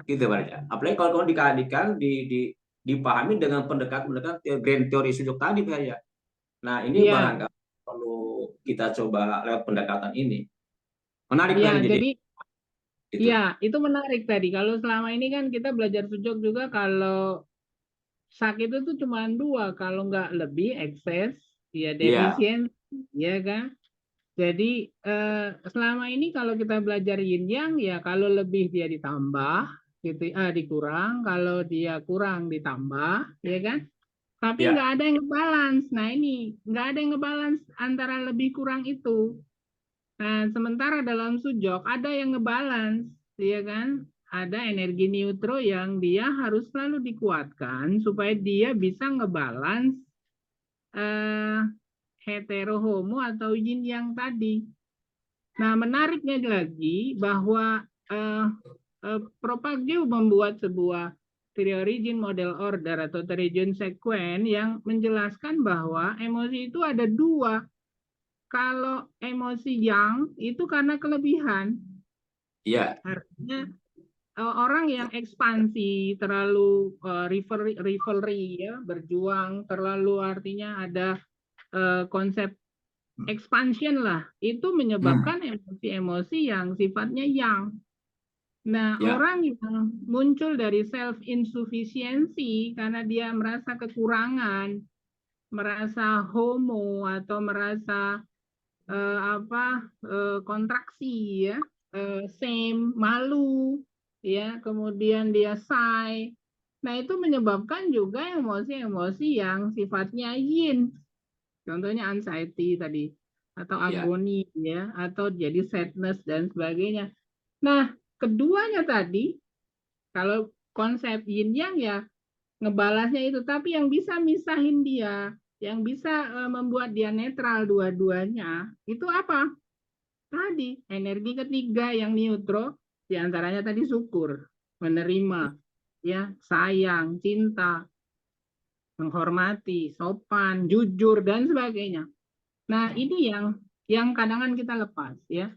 Gitu Pak Rija. Apalagi kalau dikaitkan dipahami dengan pendekatan grand teori Sujok tadi Pak Rija. Nah, ini barangkali perlu kita coba lewat pendekatan ini. Menarik Ya, Pak Rija. jadi ya, itu menarik tadi. Kalau selama ini kan kita belajar Sujok juga kalau sakit itu cuma 2, kalau nggak lebih ekses, ya defisiensi, ya kan? Jadi selama ini kalau kita belajar yin yang ya kalau lebih dia ditambah, gitu, dikurang, kalau dia kurang ditambah, ya kan? Tapi nggak ada yang ngebalance. Nah ini nggak ada yang ngebalance antara lebih kurang itu. Nah sementara dalam Sujok ada yang ngebalance, ya kan? Ada energi neutro yang dia harus selalu dikuatkan supaya dia bisa ngebalance hetero homo atau yin yang tadi. Nah, menariknya lagi bahwa Propagio membuat sebuah teori Jin model order atau teori Jin sequence yang menjelaskan bahwa emosi itu ada 2. Kalau emosi yang itu karena kelebihan. Artinya orang yang ekspansi, terlalu rivalry ya, berjuang, terlalu artinya ada konsep expansion lah, itu menyebabkan emosi-emosi yang sifatnya yang. Nah, orang yang muncul dari self insufficiency karena dia merasa kekurangan, merasa homo atau merasa kontraksi ya, shame, malu, ya, kemudian dia sigh. Nah, itu menyebabkan juga emosi-emosi yang sifatnya yin. Contohnya anxiety tadi, atau agoni ya, atau jadi sadness dan sebagainya. Nah, keduanya tadi, kalau konsep yin yang ya ngebalasnya itu. Tapi yang bisa misahin dia, yang bisa membuat dia netral dua-duanya, itu apa? Tadi energi ketiga yang neutro, diantaranya tadi syukur, menerima, ya, sayang, cinta, menghormati, sopan, jujur, dan sebagainya. Nah, ini yang kadang-kadang kita lepas, ya,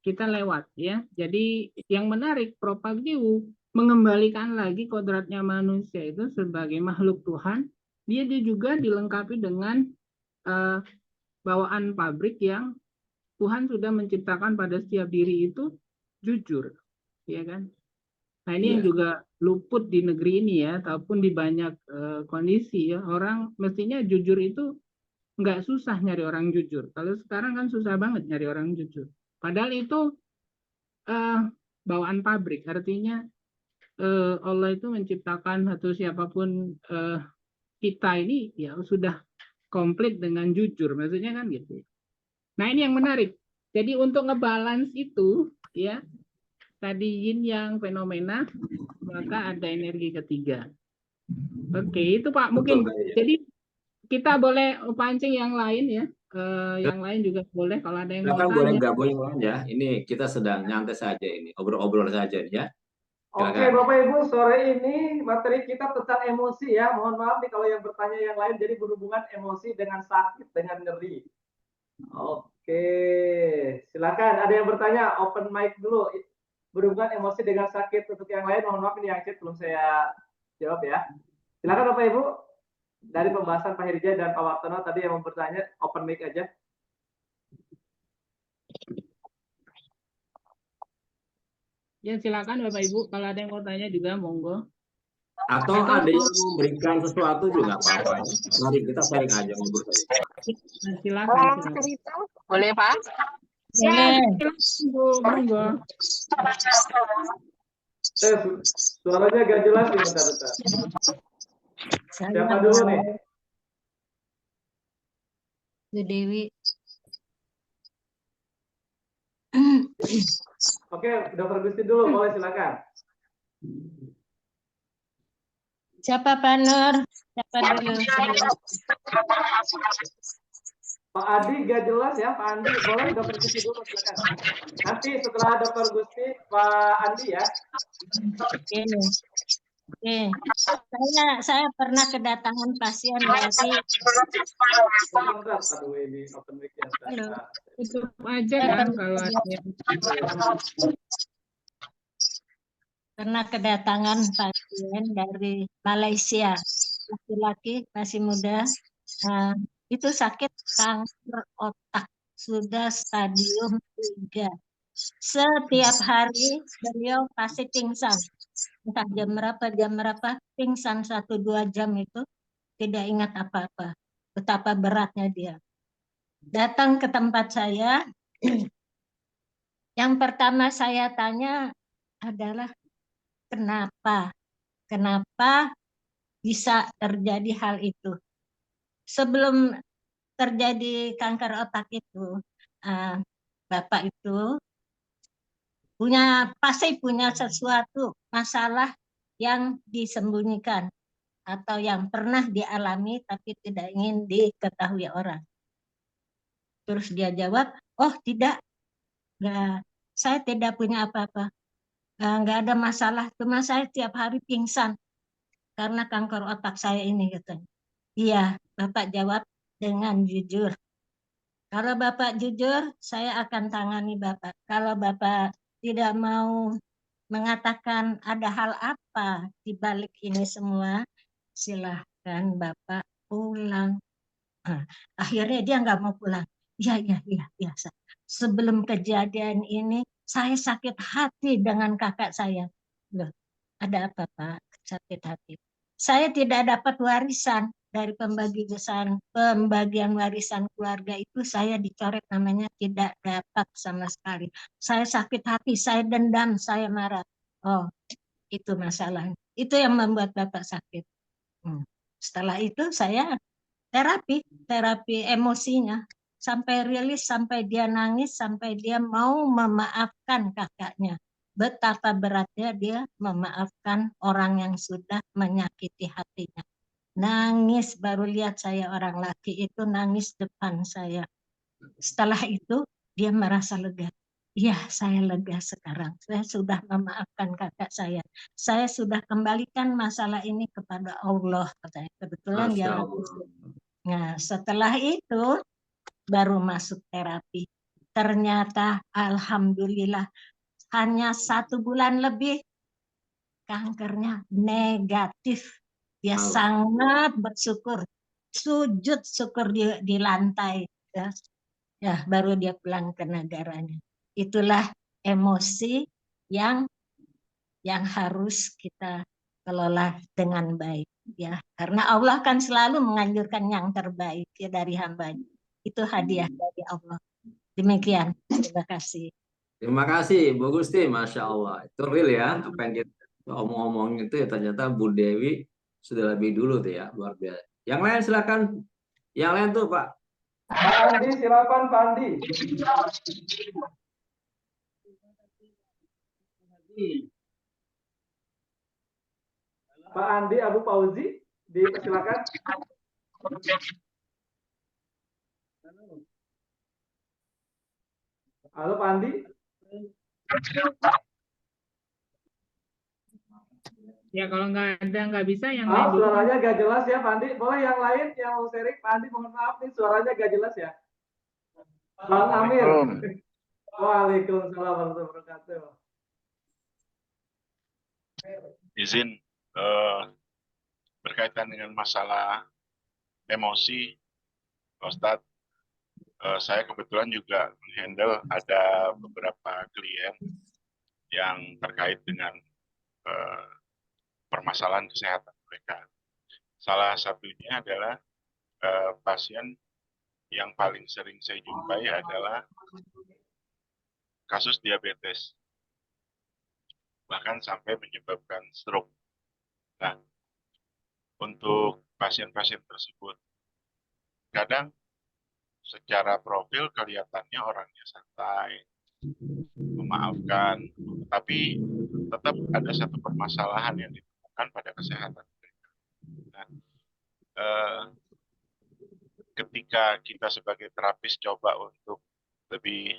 kita lewat, ya. Jadi yang menarik, Propagdiu mengembalikan lagi kodratnya manusia itu sebagai makhluk Tuhan. Dia juga dilengkapi dengan bawaan pabrik yang Tuhan sudah menciptakan pada setiap diri itu jujur, ya kan? Nah, ini yang juga luput di negeri ini ya, ataupun di banyak kondisi ya. Orang mestinya jujur itu nggak susah nyari orang jujur. Kalau sekarang kan susah banget nyari orang jujur. Padahal itu bawaan pabrik. Artinya Allah itu menciptakan atau siapapun kita ini ya sudah komplit dengan jujur. Maksudnya kan gitu. Nah, ini yang menarik. Jadi untuk ngebalance itu ya, tadi yin yang fenomena, maka ada energi ketiga. Oke, itu Pak mungkin. Jadi kita boleh pancing yang lain ya. Yang lain juga boleh kalau ada yang mau Silakan boleh tanya. gabung yang lain ya. Ini kita sedang nyantai saja ini, obrol-obrol saja ya. Oke, Silakan. Bapak Ibu, sore ini materi kita tentang emosi ya. Mohon maaf nih kalau yang bertanya yang lain, jadi berhubungan emosi dengan sakit, dengan ngeri. Oke, silakan. Ada yang bertanya, open mic dulu. Berhubungan emosi dengan sakit untuk yang lain, mohon maaf ini yang chat belum saya jawab ya. Silakan Bapak Ibu. Dari pembahasan Pak Hirja dan Pak Wartono tadi yang mau bertanya, open mic aja. Ya silakan Bapak Ibu, kalau ada yang mau tanya juga monggo. Atau ada yang memberikan sesuatu juga apa-apa. Mari kita sharing aja, ngobrol saja. Silakan. Cerita boleh Pak? Boleh. Monggo. Suaranya agak jelas nih, bentar-bentar. Siapa dulu nih? Bu Dewi. Oke, Dr. Gusti dulu, boleh silakan. Siapa Pak Nur? Siapa dulu? Pak Adi gak jelas ya, Pak Andi. Boleh Dr. Gusti dulu, silakan. Nanti setelah Dr. Gusti, Pak Andi ya. Oke. Oke. Saya pernah kedatangan pasien dari Aduh, ini open mic ya. Tutup aja kan kalau ada yang pernah kedatangan pasien dari Malaysia, laki-laki masih muda, itu sakit kanker otak, sudah stadium 3. Setiap hari beliau pasti pingsan, entah jam berapa pingsan 1-2 jam itu, tidak ingat apa-apa, betapa beratnya dia. Datang ke tempat saya, yang pertama saya tanya adalah Kenapa bisa terjadi hal itu? Sebelum terjadi kanker otak itu, Bapak itu pasti punya sesuatu masalah yang disembunyikan atau yang pernah dialami tapi tidak ingin diketahui orang. Terus dia jawab, oh tidak, saya tidak punya apa-apa. Nggak ada masalah, cuma saya tiap hari pingsan karena kanker otak saya ini katanya. Iya, Bapak jawab dengan jujur. Kalau Bapak jujur, saya akan tangani Bapak. Kalau Bapak tidak mau mengatakan ada hal apa di balik ini semua, silahkan Bapak pulang. Akhirnya dia nggak mau pulang. Iya. Sebelum kejadian ini, saya sakit hati dengan kakak saya. Loh, ada apa Pak? Sakit hati. Saya tidak dapat warisan dari pembagian warisan keluarga itu, saya dicoret namanya, tidak dapat sama sekali. Saya sakit hati, saya dendam, saya marah. Oh, itu masalahnya. Itu yang membuat Bapak sakit. Setelah itu saya terapi emosinya. Sampai rilis, sampai dia nangis, sampai dia mau memaafkan kakaknya. betapa beratnya dia memaafkan orang yang sudah menyakiti hatinya. Nangis, baru lihat saya orang laki itu nangis depan saya. Setelah itu dia merasa lega. Iya, saya lega sekarang. Saya sudah memaafkan kakak saya. Saya sudah kembalikan masalah ini kepada Allah, katanya. Kebetulan dia Masya orang Allah. Muslim. Nah, setelah itu baru masuk terapi. Ternyata alhamdulillah hanya 1 bulan lebih kankernya negatif. Dia Allah. sangat bersyukur, sujud syukur di lantai. Ya, baru dia pulang ke negaranya. Itulah emosi yang harus kita kelola dengan baik, ya. Karena Allah kan selalu menganjurkan yang terbaik ya dari hambanya. Itu hadiah dari Allah. Demikian. Terima kasih. Terima kasih Bu Gusti, Masya Allah. Itu real ya, apa yang kita omong-omongin itu ya ternyata Bu Dewi sudah lebih dulu tuh ya, luar biasa. Yang lain silakan. Yang lain tuh Pak. Pak Andi, silakan Pak Andi. Pak Andi Abu Fauzi, dipersilakan. Halo Pak Andi. Ya kalau nggak bisa yang Ah, lain dulu. suaranya gak jelas ya Pak Andi. Boleh yang lain yang mau sharing Pak Andi, mohon maaf nih suaranya gak jelas ya. Bang Amir. Waalaikumsalam warahmatullahi wabarakatuh. Izin berkaitan dengan masalah emosi, Pak Ustadz, saya kebetulan juga menghandle ada beberapa klien yang terkait dengan permasalahan kesehatan mereka. Salah satunya adalah pasien yang paling sering saya jumpai adalah kasus diabetes, bahkan sampai menyebabkan stroke. Nah, untuk pasien-pasien tersebut, kadang secara profil kelihatannya orangnya santai, memaafkan, tapi tetap ada satu permasalahan yang ditemukan pada kesehatan mereka. Nah, ketika kita sebagai terapis coba untuk lebih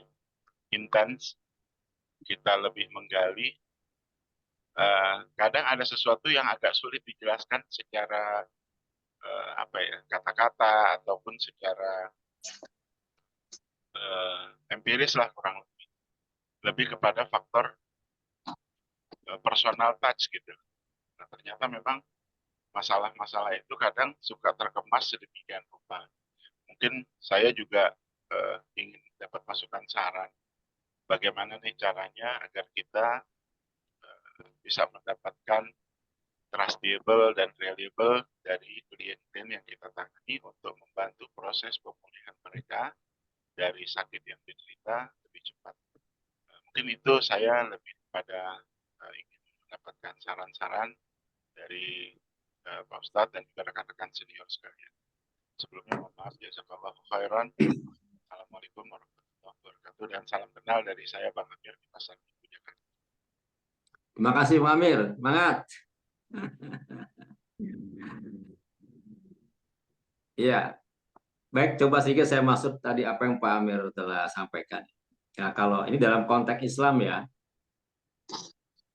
intens, kita lebih menggali, kadang ada sesuatu yang agak sulit dijelaskan secara kata-kata ataupun secara empiris lah, kurang lebih kepada faktor personal touch gitu. Nah, ternyata memang masalah-masalah itu kadang suka terkemas sedemikian rupa. Mungkin saya juga ingin dapat masukan saran bagaimana nih caranya agar kita bisa mendapatkan trustable dan reliable dari klien-klien yang kita tangani untuk membantu proses pemulihan mereka dari sakit yang diderita lebih cepat. Mungkin itu saya lebih pada ingin mendapatkan saran-saran dari Pak Ustadz dan juga rekan-rekan senior sekalian. Sebelumnya mohon maaf, jazakallahu khairan. Assalamualaikum warahmatullahi wabarakatuh dan salam kenal dari saya Bang Amir di Pasar Minggu Jakarta. Terima kasih Pak Amir, semangat. Iya, baik, coba sedikit saya masuk tadi apa yang Pak Amir telah sampaikan. Nah, kalau ini dalam konteks Islam ya,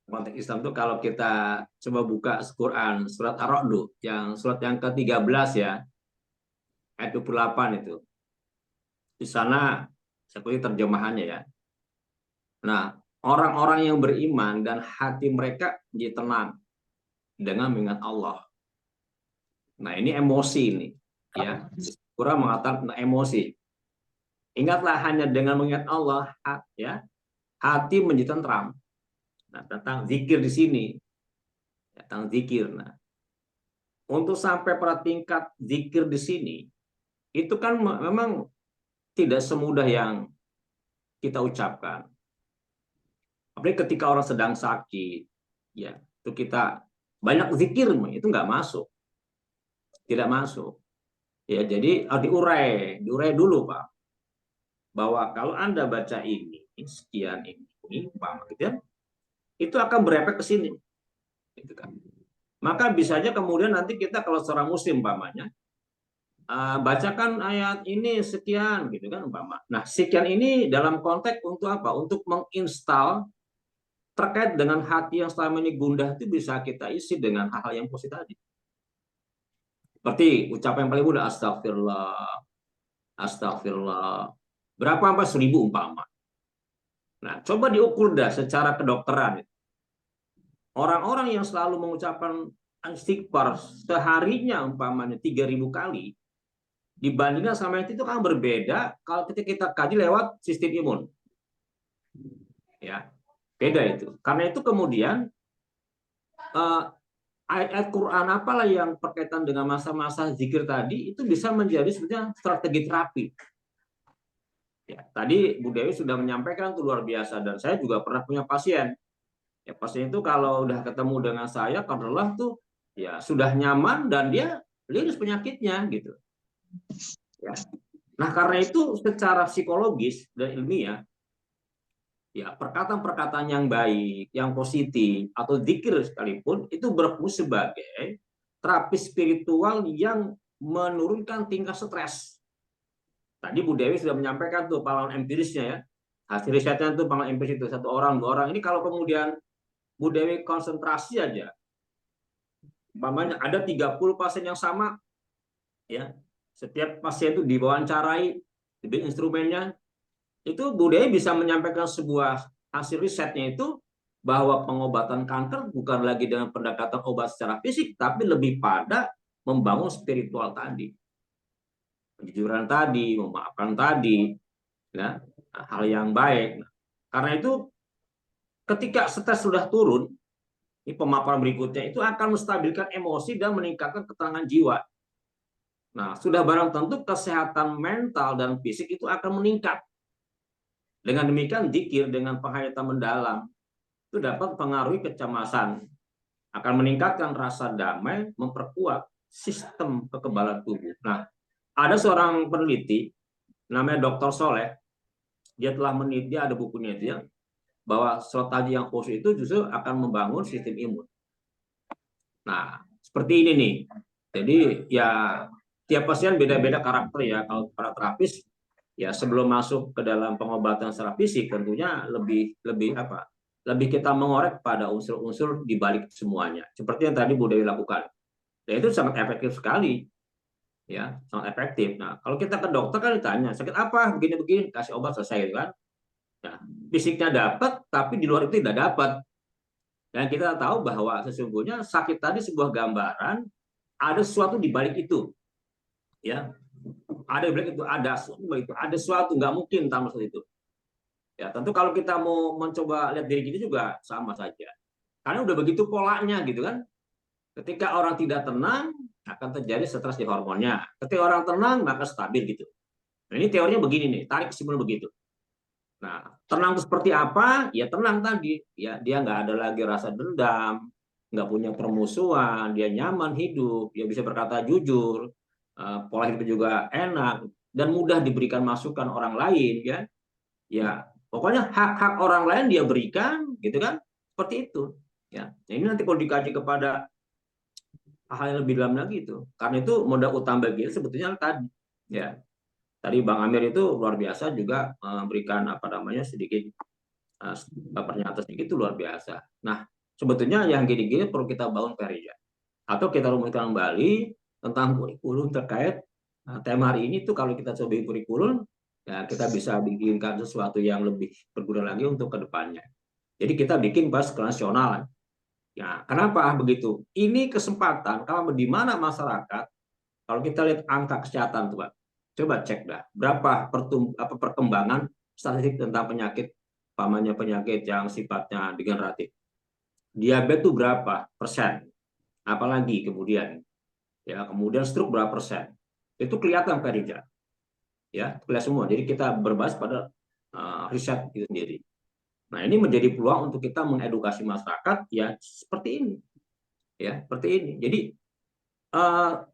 konteks Islam itu kalau kita coba buka Quran, surat Ar-Ra'd, yang surat yang ke-13 ya, ayat 28 itu. Di sana, seperti terjemahannya ya. Nah, orang-orang yang beriman dan hati mereka jadi tenang dengan mengingat Allah. Nah, ini emosi ini, ya. Quran mengatakan emosi. Ingatlah hanya dengan mengingat Allah, ya, hati menjadi tentram. Nah, tentang zikir di sini, tentang zikir. Nah, untuk sampai pada tingkat zikir di sini, itu kan memang tidak semudah yang kita ucapkan. Apalagi ketika orang sedang sakit, ya, itu kita banyak zikir, itu nggak masuk, tidak masuk. Ya, jadi harus diurai dulu Pak, bahwa kalau Anda baca ini sekian ini Pak, gitu ya, itu akan berefek ke sini. Gitu kan. Maka bisanya kemudian nanti kita kalau seorang muslim umpamanya, bacakan ayat ini sekian gitu kan umpama. Nah, sekian ini dalam konteks untuk apa? Untuk menginstal terkait dengan hati yang selama ini gundah itu bisa kita isi dengan hal-hal yang positif tadi. Seperti ucapan yang paling mudah, astagfirullah, astagfirullah. Berapa apa 1000 umpama. Nah, coba diukur dah secara kedokteran. Orang-orang yang selalu mengucapkan istighfar seharinya umpamanya 3000 kali, dibandingkan sama itu kan berbeda kalau ketika kita kaji lewat sistem imun. Ya, beda itu. Karena itu kemudian ayat Quran apalah yang berkaitan dengan masa-masa zikir tadi itu bisa menjadi sebetulnya strategi terapi. Ya, tadi Bu Dewi sudah menyampaikan itu luar biasa, dan saya juga pernah punya pasien. Ya, pasien itu kalau udah ketemu dengan saya karena tuh ya sudah nyaman dan dia liris penyakitnya gitu. Ya. Nah, karena itu secara psikologis dan ilmiah, ya perkataan-perkataan yang baik, yang positif, atau zikir sekalipun, itu berfungsi sebagai terapi spiritual yang menurunkan tingkat stres. Tadi Bu Dewi sudah menyampaikan tuh pengalaman empirisnya ya. Hasil risetnya tuh pengalaman empiris itu 1 orang, 2 orang. Ini kalau kemudian Bu Dewi konsentrasi aja, umpamanya ada 30 pasien yang sama, ya. Setiap pasien itu diwawancarai, di instrumennya, itu Bu Dewi bisa menyampaikan sebuah hasil risetnya itu bahwa pengobatan kanker bukan lagi dengan pendekatan obat secara fisik, tapi lebih pada membangun spiritual tadi, kejujuran tadi, memaafkan tadi, ya, hal yang baik. Karena itu ketika stres sudah turun, ini pemaparan berikutnya itu akan menstabilkan emosi dan meningkatkan ketenangan jiwa. Nah, sudah barang tentu kesehatan mental dan fisik itu akan meningkat. Dengan demikian, zikir dengan penghayatan mendalam itu dapat mempengaruhi kecemasan, akan meningkatkan rasa damai, memperkuat sistem kekebalan tubuh. Nah, ada seorang peneliti namanya Dr. Soleh, dia telah meneliti, ada bukunya itu ya, bahwa sholat tahajud yang khusyuk itu justru akan membangun sistem imun. Nah, seperti ini nih. Jadi ya tiap pasien beda-beda karakter ya. Kalau para terapis ya sebelum masuk ke dalam pengobatan secara fisik tentunya lebih kita mengorek pada unsur-unsur di balik semuanya. Seperti yang tadi Bu Dewi lakukan. Dan itu sangat efektif sekali. Ya, sangat efektif. Nah, kalau kita ke dokter kan ditanya, sakit apa? Begini-begini, kasih obat selesai kan. Nah, fisiknya dapat tapi di luar itu tidak dapat. Dan kita tahu bahwa sesungguhnya sakit tadi sebuah gambaran ada sesuatu di balik itu. Ya, ada di balik itu, ada sesuatu, nggak mungkin tanpa sesuatu itu. Ya, tentu kalau kita mau mencoba lihat diri kita juga sama saja. Karena udah begitu polanya gitu kan. Ketika orang tidak tenang akan terjadi stres di hormonnya. Ketika orang tenang maka stabil gitu. Nah, ini teorinya begini nih, tarik kesimpulan begitu. Nah, tenang itu seperti apa? Ya tenang tadi. Ya, dia nggak ada lagi rasa dendam, nggak punya permusuhan, dia nyaman hidup, dia bisa berkata jujur, pola hidup juga enak, dan mudah diberikan masukan orang lain, ya. Ya, pokoknya hak-hak orang lain dia berikan, gitu kan? Seperti itu. Ya, nah, ini nanti kalau dikaji kepada hal yang lebih dalam lagi itu. Karena itu modal utama bagi sebetulnya tadi. Ya, tadi Bang Amir itu luar biasa juga memberikan sedikit pernyataan sedikit itu luar biasa. Nah, sebetulnya yang gini-gini perlu kita bangun kerja atau kita rumuskan kembali tentang kurikulum terkait tema hari ini tuh. Kalau kita coba kurikulum ya kita bisa bikinkan sesuatu yang lebih berguna lagi untuk kedepannya. Jadi kita bikin pas nasional. Ya, kenapa begitu? Ini kesempatan kalau di mana masyarakat, kalau kita lihat angka kesehatan tuh Pak, coba cek dah berapa perkembangan statistik tentang penyakit, penyakit yang sifatnya degeneratif. Diabetes itu berapa persen? Apalagi kemudian ya kemudian stroke berapa persen? Itu kelihatan Pak Rija. Ya, kelihatan semua. Jadi kita berbasis pada riset itu sendiri. Nah, ini menjadi peluang untuk kita mengedukasi masyarakat ya seperti ini. Ya, seperti ini. Jadi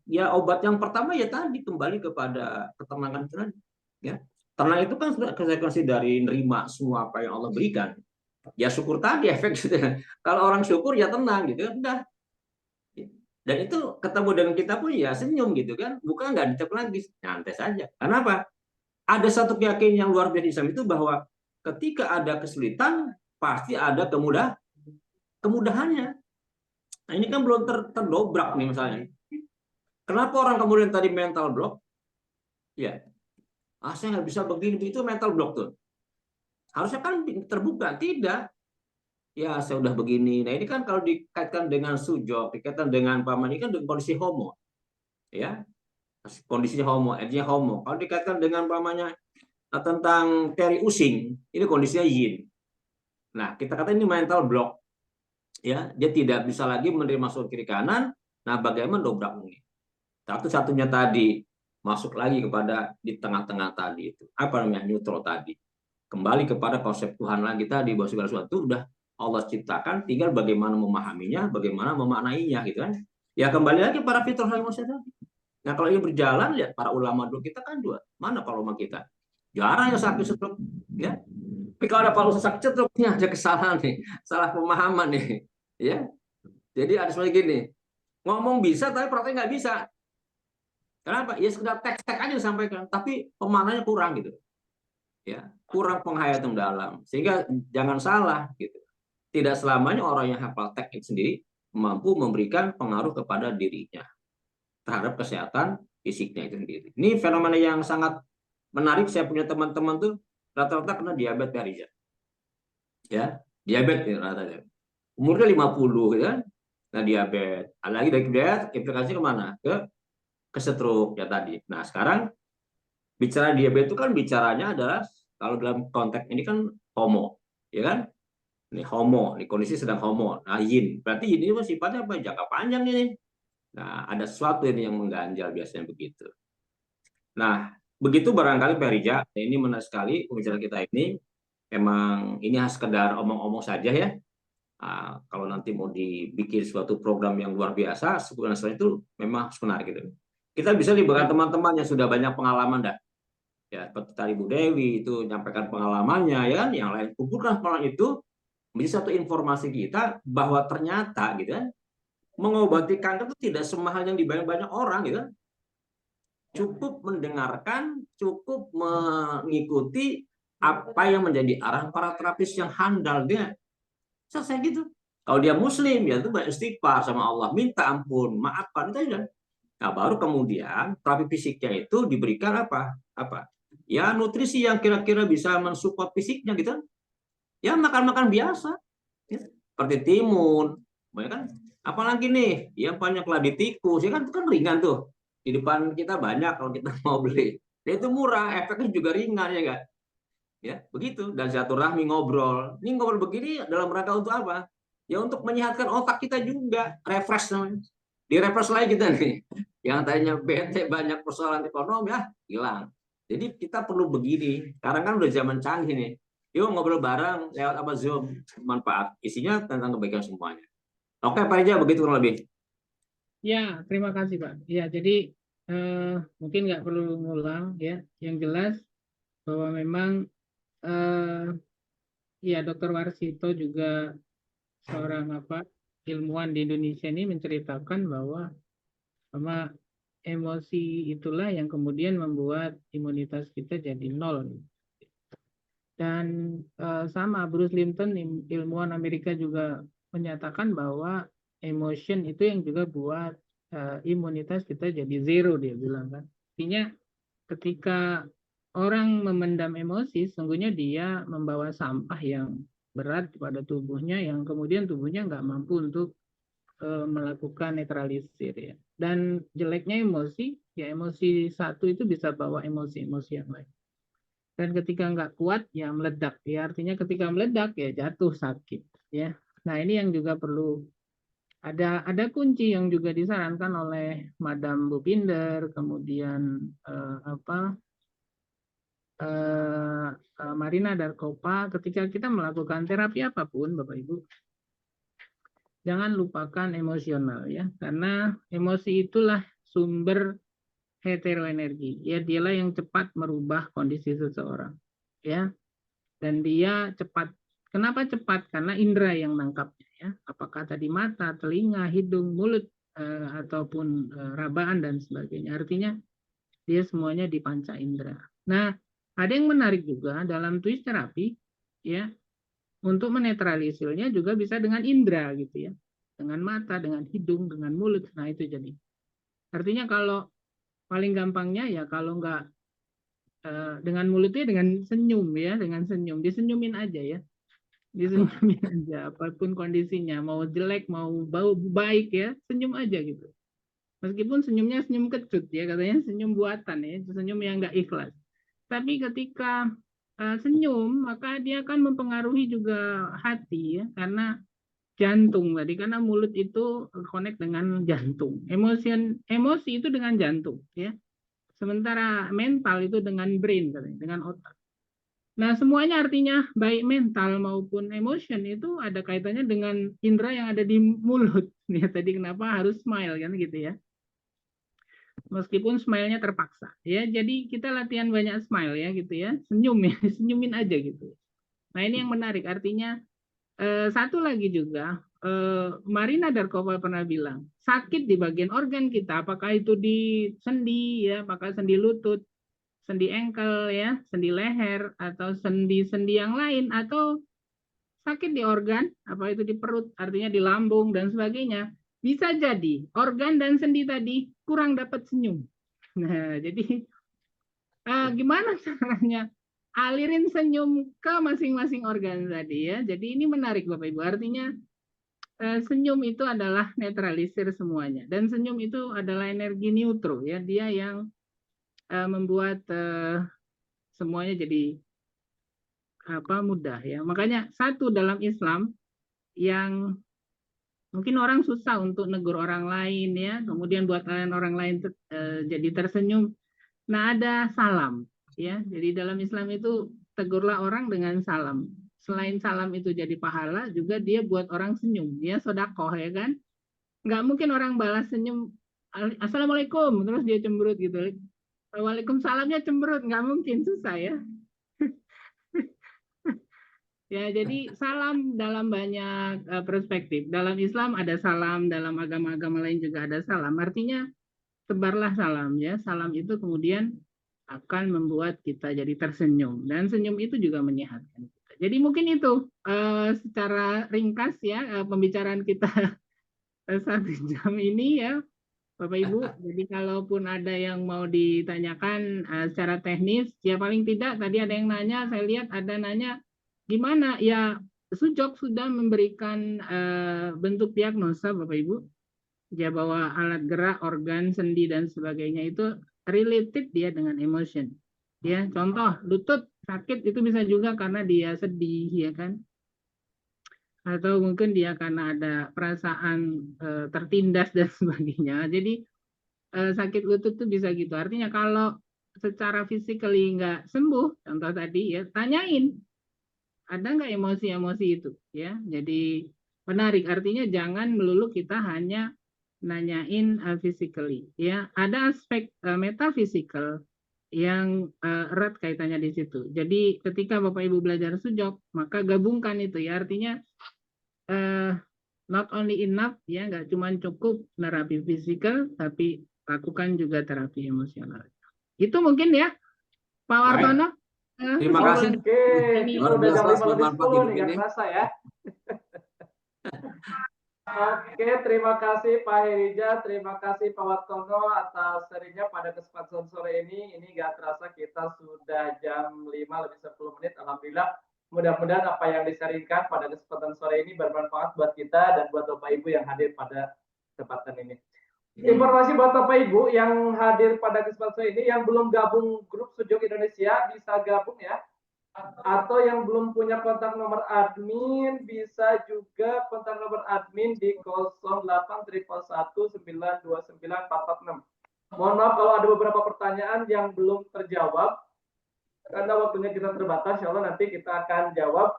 ya obat yang pertama ya tadi kembali kepada ketenangan tadi. Ya. Tenang itu kan sudah konsekuensi dari nerima semua apa yang Allah berikan. Ya syukur tadi efek gitu. Kalau orang syukur ya tenang gitu kan, udah. Dan itu ketemu dengan kita pun ya senyum gitu kan, bukan nggak dicap lagi, nyantai saja. Kenapa? Ada satu keyakinan yang luar biasa Islam itu bahwa ketika ada kesulitan pasti ada kemudahannya. Nah ini kan belum terdobrak nih misalnya. Kenapa orang kemudian tadi mental block? Ya, saya nggak bisa begini, itu mental block tuh. Harusnya kan terbuka, tidak. Ya saya udah begini. Nah ini kan kalau dikaitkan dengan sujud, dikaitkan dengan paman ini kan dengan kondisi homo, ya kondisinya homo, artinya homo. Kalau dikaitkan dengan pamannya tentang teori using, ini kondisinya yin. Nah kita kata ini mental block, ya dia tidak bisa lagi menerima masuk kiri kanan. Nah bagaimana dobrak ini? Satu-satunya tadi masuk lagi kepada di tengah-tengah tadi itu apa namanya neutral tadi, kembali kepada konsep Tuhan lagi tadi bahwa segala sesuatu udah Allah ciptakan, tinggal bagaimana memahaminya, bagaimana memaknainya gitu kan. Ya kembali lagi para fitrah manusia tadi. Nah kalau ini berjalan ya para ulama dulu kita kan juga mana kalau ulama kita jarang yang sakit stroke ya. Tapi kalau ada para sakit stroke ada kesalahan nih, salah pemahaman nih ya. Jadi ada seperti gini, ngomong bisa tapi praktek nggak bisa. Kenapa? Ya sekedar teks-teks aja disampaikan, tapi pemaknanya kurang gitu. Ya, kurang penghayatan dalam. Sehingga jangan salah gitu. Tidak selamanya orang yang hafal teks itu sendiri mampu memberikan pengaruh kepada dirinya terhadap kesehatan fisiknya itu sendiri. Ini fenomena yang sangat menarik. Saya punya teman-teman tuh rata-rata kena diabetes Rija. Ya, diabetes rata-rata. Umurnya 50 gitu kan. Nah, diabetes. Lagi dari diabetes implikasi kemana? Ke stroke ya tadi. Nah, sekarang bicara diabetes itu kan bicaranya adalah kalau dalam konteks ini kan homo, ya kan? Ini homo, ini kondisi sedang homo. Nah, yin. Berarti yin ini sifatnya apa? Jangka panjang ini. Nah, ada sesuatu ini yang mengganjal biasanya begitu. Nah, begitu barangkali Pak Rija, ini menarik sekali pembicaraan kita ini. Emang ini sekedar omong-omong saja ya. Kalau nanti mau dibikin suatu program yang luar biasa, sebenarnya itu memang menarik gitu. Kita bisa libatkan teman-teman yang sudah banyak pengalaman dah. Ya, seperti tadi Bu Dewi itu menyampaikan pengalamannya ya kan, yang lain kumpulkan pengalaman itu menjadi satu informasi kita bahwa ternyata gitu kan mengobati kanker itu tidak semahal yang dibayang banyak orang gitu kan. Cukup mendengarkan, cukup mengikuti apa yang menjadi arahan para terapis yang handal dia. Selesai gitu. Kalau dia muslim ya itu beristighfar sama Allah, minta ampun, maafkan itu aja. Nah, baru kemudian terapi fisiknya itu diberikan apa? Ya nutrisi yang kira-kira bisa mensupport fisiknya gitu kan. Ya makan-makan biasa. Ya. Seperti timun, ya kan? Apalagi nih, yang banyak ladi tikus, ya kan itu kan ringan tuh. Di depan kita banyak kalau kita mau beli. Ya itu murah, efeknya juga ringan ya kan? Ya, begitu. Dan silaturahmi ngobrol. Ini ngobrol begini dalam rangka untuk apa? Ya untuk menyehatkan otak kita juga, refresh namanya. Di-refresh lagi kita nih. Yang tadinya bete banyak persoalan ekonomi ya hilang. Jadi kita perlu begini. Sekarang kan udah zaman canggih nih. Yuk ngobrol bareng lewat apa Zoom, manfaat. Isinya tentang kebaikan semuanya. Oke Pak Rija, begitu kurang lebih. Ya, terima kasih Pak. Ya, jadi mungkin nggak perlu ngulang ya. Yang jelas bahwa memang ya Dr. Warsito juga seorang ilmuwan di Indonesia ini menceritakan bahwa sama emosi itulah yang kemudian membuat imunitas kita jadi nol. Dan sama Bruce Lipton, ilmuwan Amerika juga menyatakan bahwa emotion itu yang juga buat imunitas kita jadi zero, dia bilang kan. Artinya ketika orang memendam emosi, sesungguhnya dia membawa sampah yang berat pada tubuhnya yang kemudian tubuhnya nggak mampu untuk melakukan netralisir ya. Dan jeleknya emosi, ya emosi satu itu bisa bawa emosi-emosi yang lain. Dan ketika nggak kuat ya meledak ya, artinya ketika meledak ya jatuh sakit ya. Nah ini yang juga perlu ada kunci yang juga disarankan oleh Madam Bupinder, kemudian Marina Darkopa, ketika kita melakukan terapi apapun Bapak Ibu, jangan lupakan emosional ya, karena emosi itulah sumber heteroenergi. Ya, dialah yang cepat merubah kondisi seseorang. Ya. Dan dia cepat Kenapa cepat? Karena indera yang nangkapnya ya. Apakah tadi mata, telinga, hidung, mulut ataupun rabaan dan sebagainya. Artinya dia semuanya di panca indera. Nah, ada yang menarik juga dalam twist terapi ya, untuk menetralisirnya juga bisa dengan indera gitu ya. Dengan mata, dengan hidung, dengan mulut. Nah, itu jadi. Artinya kalau paling gampangnya ya kalau nggak dengan mulutnya dengan senyum ya, dengan senyum. Disenyumin aja ya. Disenyumin aja apapun kondisinya, mau jelek mau bau baik ya, senyum aja gitu. Meskipun senyumnya senyum kecut ya, katanya senyum buatan ya, senyum yang nggak ikhlas. Tapi ketika senyum maka dia akan mempengaruhi juga hati ya, karena jantung tadi, karena mulut itu connect dengan jantung. Emosi itu dengan jantung ya. Sementara mental itu dengan brain katanya, dengan otak. Nah, semuanya artinya baik mental maupun emotion itu ada kaitannya dengan indera yang ada di mulut. Ya, tadi kenapa harus smile kan gitu ya. Meskipun smile-nya terpaksa. Ya, jadi kita latihan banyak smile ya gitu ya. Senyum ya, senyumin aja gitu. Nah, ini yang menarik. Artinya satu lagi juga, Marina Darkova pernah bilang, sakit di bagian organ kita, apakah itu di sendi ya, apakah sendi lutut, sendi engkel ya, sendi leher atau sendi-sendi yang lain, atau sakit di organ, apa itu di perut, artinya di lambung dan sebagainya, bisa jadi organ dan sendi tadi kurang dapat senyum. Nah, jadi gimana caranya alirin senyum ke masing-masing organ tadi ya. Jadi ini menarik Bapak Ibu, artinya senyum itu adalah netralisir semuanya, dan senyum itu adalah energi neutro ya, dia yang membuat semuanya jadi mudah ya. Makanya satu dalam Islam yang mungkin orang susah untuk negur orang lain ya, kemudian buat orang lain jadi tersenyum. Nah, ada salam ya. Jadi dalam Islam itu tegurlah orang dengan salam. Selain salam itu jadi pahala, juga dia buat orang senyum ya, sodakoh ya kan. Nggak mungkin orang balas senyum Assalamualaikum terus dia cemberut gitu. Waalaikumsalamnya cemberut, nggak mungkin, susah ya. Ya, jadi salam dalam banyak perspektif. Dalam Islam ada salam, dalam agama-agama lain juga ada salam. Artinya tebarlah salam ya. Salam itu kemudian akan membuat kita jadi tersenyum, dan senyum itu juga menyehatkan kita. Jadi mungkin itu secara ringkas ya pembicaraan kita 1 jam ini ya, Bapak Ibu. Jadi kalaupun ada yang mau ditanyakan secara teknis, ya paling tidak tadi ada yang nanya, saya lihat ada nanya gimana ya, Sujok sudah memberikan bentuk diagnosa Bapak Ibu ya, bahwa alat gerak, organ, sendi dan sebagainya itu related dia dengan emotion. Ya, contoh lutut sakit itu bisa juga karena dia sedih ya kan. Atau mungkin dia karena ada perasaan tertindas dan sebagainya. Jadi sakit lutut itu bisa gitu. Artinya kalau secara physically nggak sembuh, contoh tadi ya, tanyain ada nggak emosi-emosi itu ya. Jadi menarik, artinya jangan melulu kita hanya nanyain physically ya, ada aspek metaphysical yang erat kaitannya di situ. Jadi ketika Bapak Ibu belajar Sujok, maka gabungkan itu ya, artinya not only enough ya, nggak cuma cukup terapi fisikal, tapi lakukan juga terapi emosional. Itu mungkin ya Pak Wartono. Terima kasih. Oke, kita Luar udah jam biasa, 5 lebih bermanfaat 10 hidup nih, nggak ini. kerasa ya. Oke, terima kasih Pak Herija, terima kasih Pak Wartono atas sharingnya pada kesempatan sore ini. Ini nggak terasa kita sudah jam 5 lebih 10 menit. Alhamdulillah, mudah-mudahan apa yang disaringkan pada kesempatan sore ini bermanfaat buat kita dan buat Bapak Ibu yang hadir pada kesempatan ini. Informasi buat Bapak Ibu yang hadir pada kesempatan ini, yang belum gabung grup Sujok Indonesia bisa gabung ya. Atau yang belum punya kontak nomor admin bisa juga kontak nomor admin di 08.111.929.446. Mohon maaf kalau ada beberapa pertanyaan yang belum terjawab karena waktunya kita terbatas. Insya Allah nanti kita akan jawab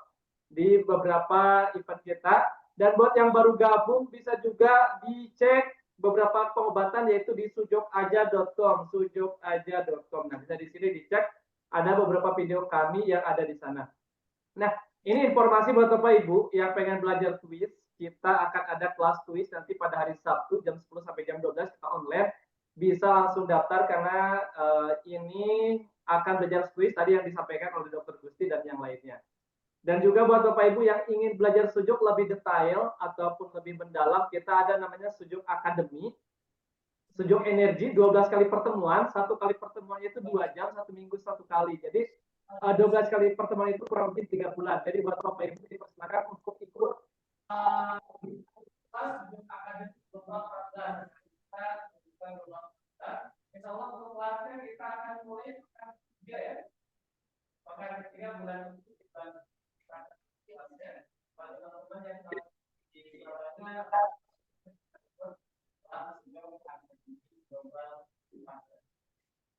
di beberapa event kita. Dan buat yang baru gabung bisa juga dicek beberapa pengobatan yaitu di sujokaja.com, sujokaja.com. Nah, bisa di sini dicek, ada beberapa video kami yang ada di sana. Nah, Ini informasi buat Bapak Ibu yang pengen belajar Twist. Kita akan ada kelas Twist nanti pada hari Sabtu jam 10 sampai jam 12 kita online. Bisa langsung daftar karena ini akan belajar Twist tadi yang disampaikan oleh Dr. Gusti dan yang lainnya. Dan juga buat Bapak Ibu yang ingin belajar sujuk lebih detail ataupun lebih mendalam, kita ada namanya Sujuk Academy. Sujuk energi 12 kali pertemuan, satu kali pertemuan itu 2 jam, 1 minggu 1 kali. Jadi 12 kali pertemuan itu kurang lebih 3 bulan. Jadi buat Bapak Ibu dipersilakan untuk ikut Sujuk Academy Insya Allah untuk kelasnya kita akan mulai ya. Maka ketiga bulan itu kita teman-teman yang di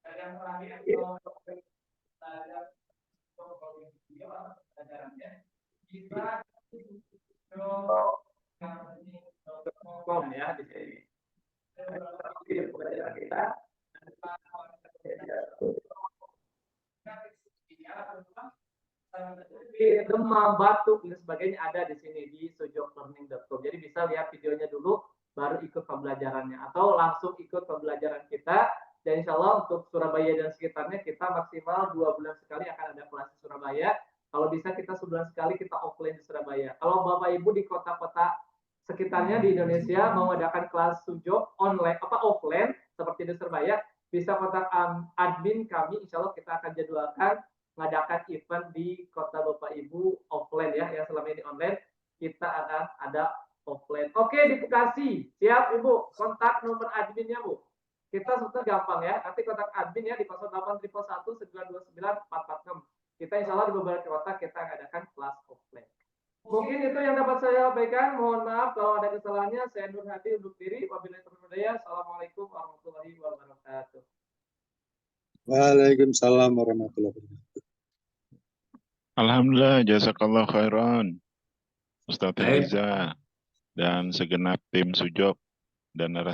dan yang terakhir ya di sini. Kita demam, batuk dan sebagainya ada di sini di sujoklearning.com. Jadi bisa lihat videonya dulu baru ikut pembelajarannya atau langsung ikut pembelajaran kita. Dan insya Allah untuk Surabaya dan sekitarnya kita maksimal 2 bulan sekali akan ada kelas di Surabaya. Kalau bisa kita sebulan sekali kita offline di Surabaya. Kalau Bapak Ibu di kota-kota sekitarnya di Indonesia mau mengadakan kelas sujok online offline seperti di Surabaya, bisa kontak admin kami. Insya Allah kita akan jadwalkan mengadakan event di kota Bapak Ibu offline ya, yang selama ini online kita akan ada offline. Oke, di Bekasi siap Ibu, kontak nomor adminnya Bu. Kita sebetulnya gampang ya, nanti kontak admin ya di 08111929 446. Kita insya Allah di beberapa kota kita akan adakan kelas offline. Mungkin itu yang dapat saya sampaikan. Mohon maaf kalau ada kesalahannya. Saya Nur Hadi undur diri. Wabillahi taufiq wal hidayah. Assalamualaikum warahmatullahi wabarakatuh. Waalaikumsalam warahmatullahi wabarakatuh. Alhamdulillah, jazakallah khairan Ustaz Baik. Eliza dan segenap tim Sujok dan narasumber